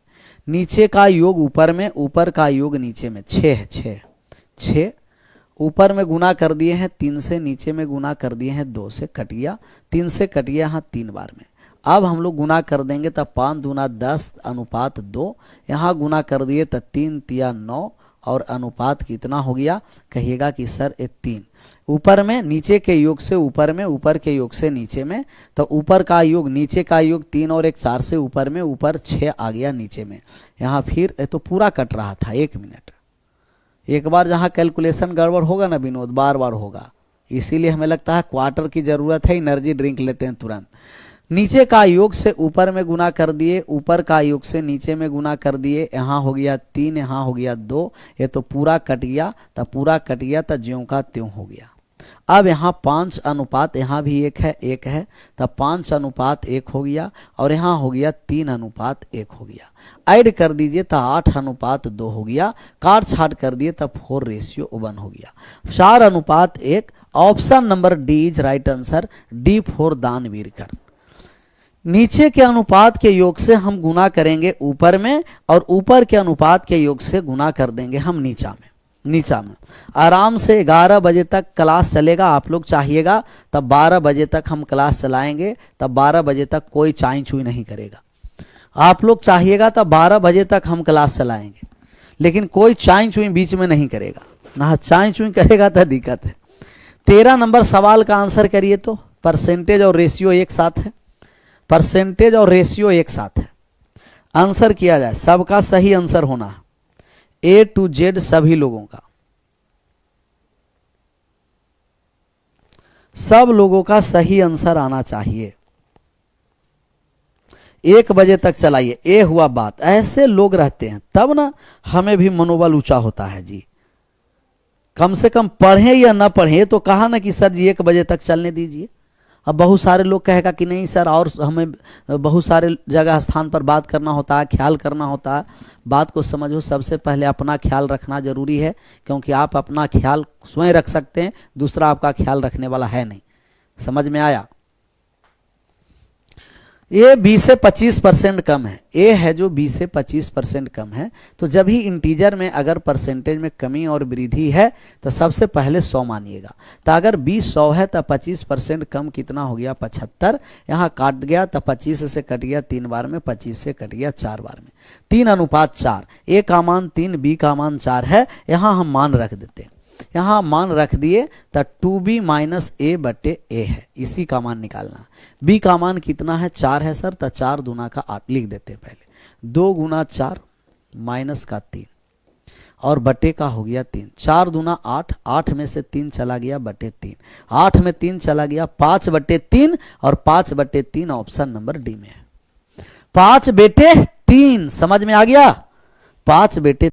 नीचे का योग ऊपर में, ऊपर का योग नीचे में 6 है। 6 ऊपर में गुना कर दिए हैं 3 से, नीचे में गुना कर दिए हैं 2 से, कट गया। 3 से कट गया यहाँ 3 बार में। अब हम लोग गुना कर देंगे तब 5 दूना 10 अनुपात 2। यहाँ गुना कर दिए तो 3 तिया 9, और अनुपात कितना हो गया कहिएगा कि सर ये 3। ऊपर में नीचे के योग से ऊपर में, ऊपर के योग से नीचे में, तो ऊपर का योग नीचे का योग 3 और 1 4 से ऊपर में, ऊपर 6 आ गया नीचे में। यहाँ फिर तो पूरा कट रहा था 1 मिनट। एक बार जहाँ कैलकुलेशन गड़बड़ होगा ना विनोद, बार बार होगा, इसीलिए हमें लगता है क्वार्टर की जरूरत है, एनर्जी ड्रिंक लेते हैं तुरंत। नीचे का योग से ऊपर में गुना कर दिए, ऊपर का योग से नीचे में गुना कर दिए। यहाँ हो गया 3, यहाँ हो गया 2, ये तो पूरा कट गया। तब पूरा कट गया तो ज्यों का त्यों हो गया। अब यहाँ 5 अनुपात, यहाँ भी 1 है, तब 5 अनुपात 1 हो गया, और यहाँ हो गया 3 अनुपात 1 हो गया। ऐड कर दीजिए तो 8 अनुपात 2 हो गया। काट छाट कर दिए तब 4:1 हो गया। 4 अनुपात 1। Option number D is right answer, D for दानवीर कर्ण। नीचे के अनुपात के योग से हम गुना करेंगे ऊपर में, और ऊपर के अनुपात के योग से गुना कर देंगे हम नीचा में। आराम से 11 बजे तक क्लास चलेगा। आप लोग चाहिएगा तब 12 बजे तक हम क्लास चलाएंगे, तब 12 बजे तक कोई चाई चुई नहीं करेगा। आप लोग चाहिएगा तब 12 बजे तक हम क्लास चलाएंगे, लेकिन कोई चाई चुई बीच में नहीं करेगा ना। चाई चुई करेगा तो दिक्कत है। 13 नंबर सवाल का आंसर करिए तो परसेंटेज और रेशियो एक साथ है, परसेंटेज और रेशियो एक साथ है। आंसर किया जाए, सबका सही आंसर होना है, A to Z सभी लोगों का, सब लोगों का सही आंसर आना चाहिए। 1 बजे तक चलाइए। ए हुआ बात, ऐसे लोग रहते हैं तब ना हमें भी मनोबल ऊंचा होता है जी। कम से कम पढ़ें या ना पढ़ें, तो कहा ना कि सर जी 1 बजे तक चलने दीजिए। अब बहुत सारे लोग कहेगा कि नहीं सर, और हमें बहुत सारे जगह स्थान पर बात करना होता है, ख्याल करना होता है। बात को समझो, सबसे पहले अपना ख्याल रखना जरूरी है, क्योंकि आप अपना ख्याल स्वयं रख सकते हैं, दूसरा आपका ख्याल रखने वाला है नहीं। समझ में आया? ये 20 से 25% कम है। ए है जो 20 से 25% कम है, तो जब ही इंटीजर में अगर परसेंटेज में कमी और वृद्धि है तो सबसे पहले 100 मानिएगा। तो अगर 20 100 है तो 25% कम कितना हो गया 75। यहाँ काट गया तो 25 से कट गया 3 बार में, 25 से कट गया 4 बार में। 3 अनुपात 4। ए का मान 3, बी का मान 4 है। यहाँ हम मान रख देते हैं, यहाँ मान रख दिए तो 2b - a/a है, इसी का मान निकालना। b का मान कितना है 4 है सर, तो 4 दूना का 8 लिख देते हैं पहले। 2 × 4 माइनस का 3 और बटे का हो गया 3। 4 दूना 8, 8 में से 3 चला गया बटे 3, 8 में 3 चला गया 5/3, और 5/3 ऑप्शन नंबर डी में है। 5/3 समझ में आ गया? 5/3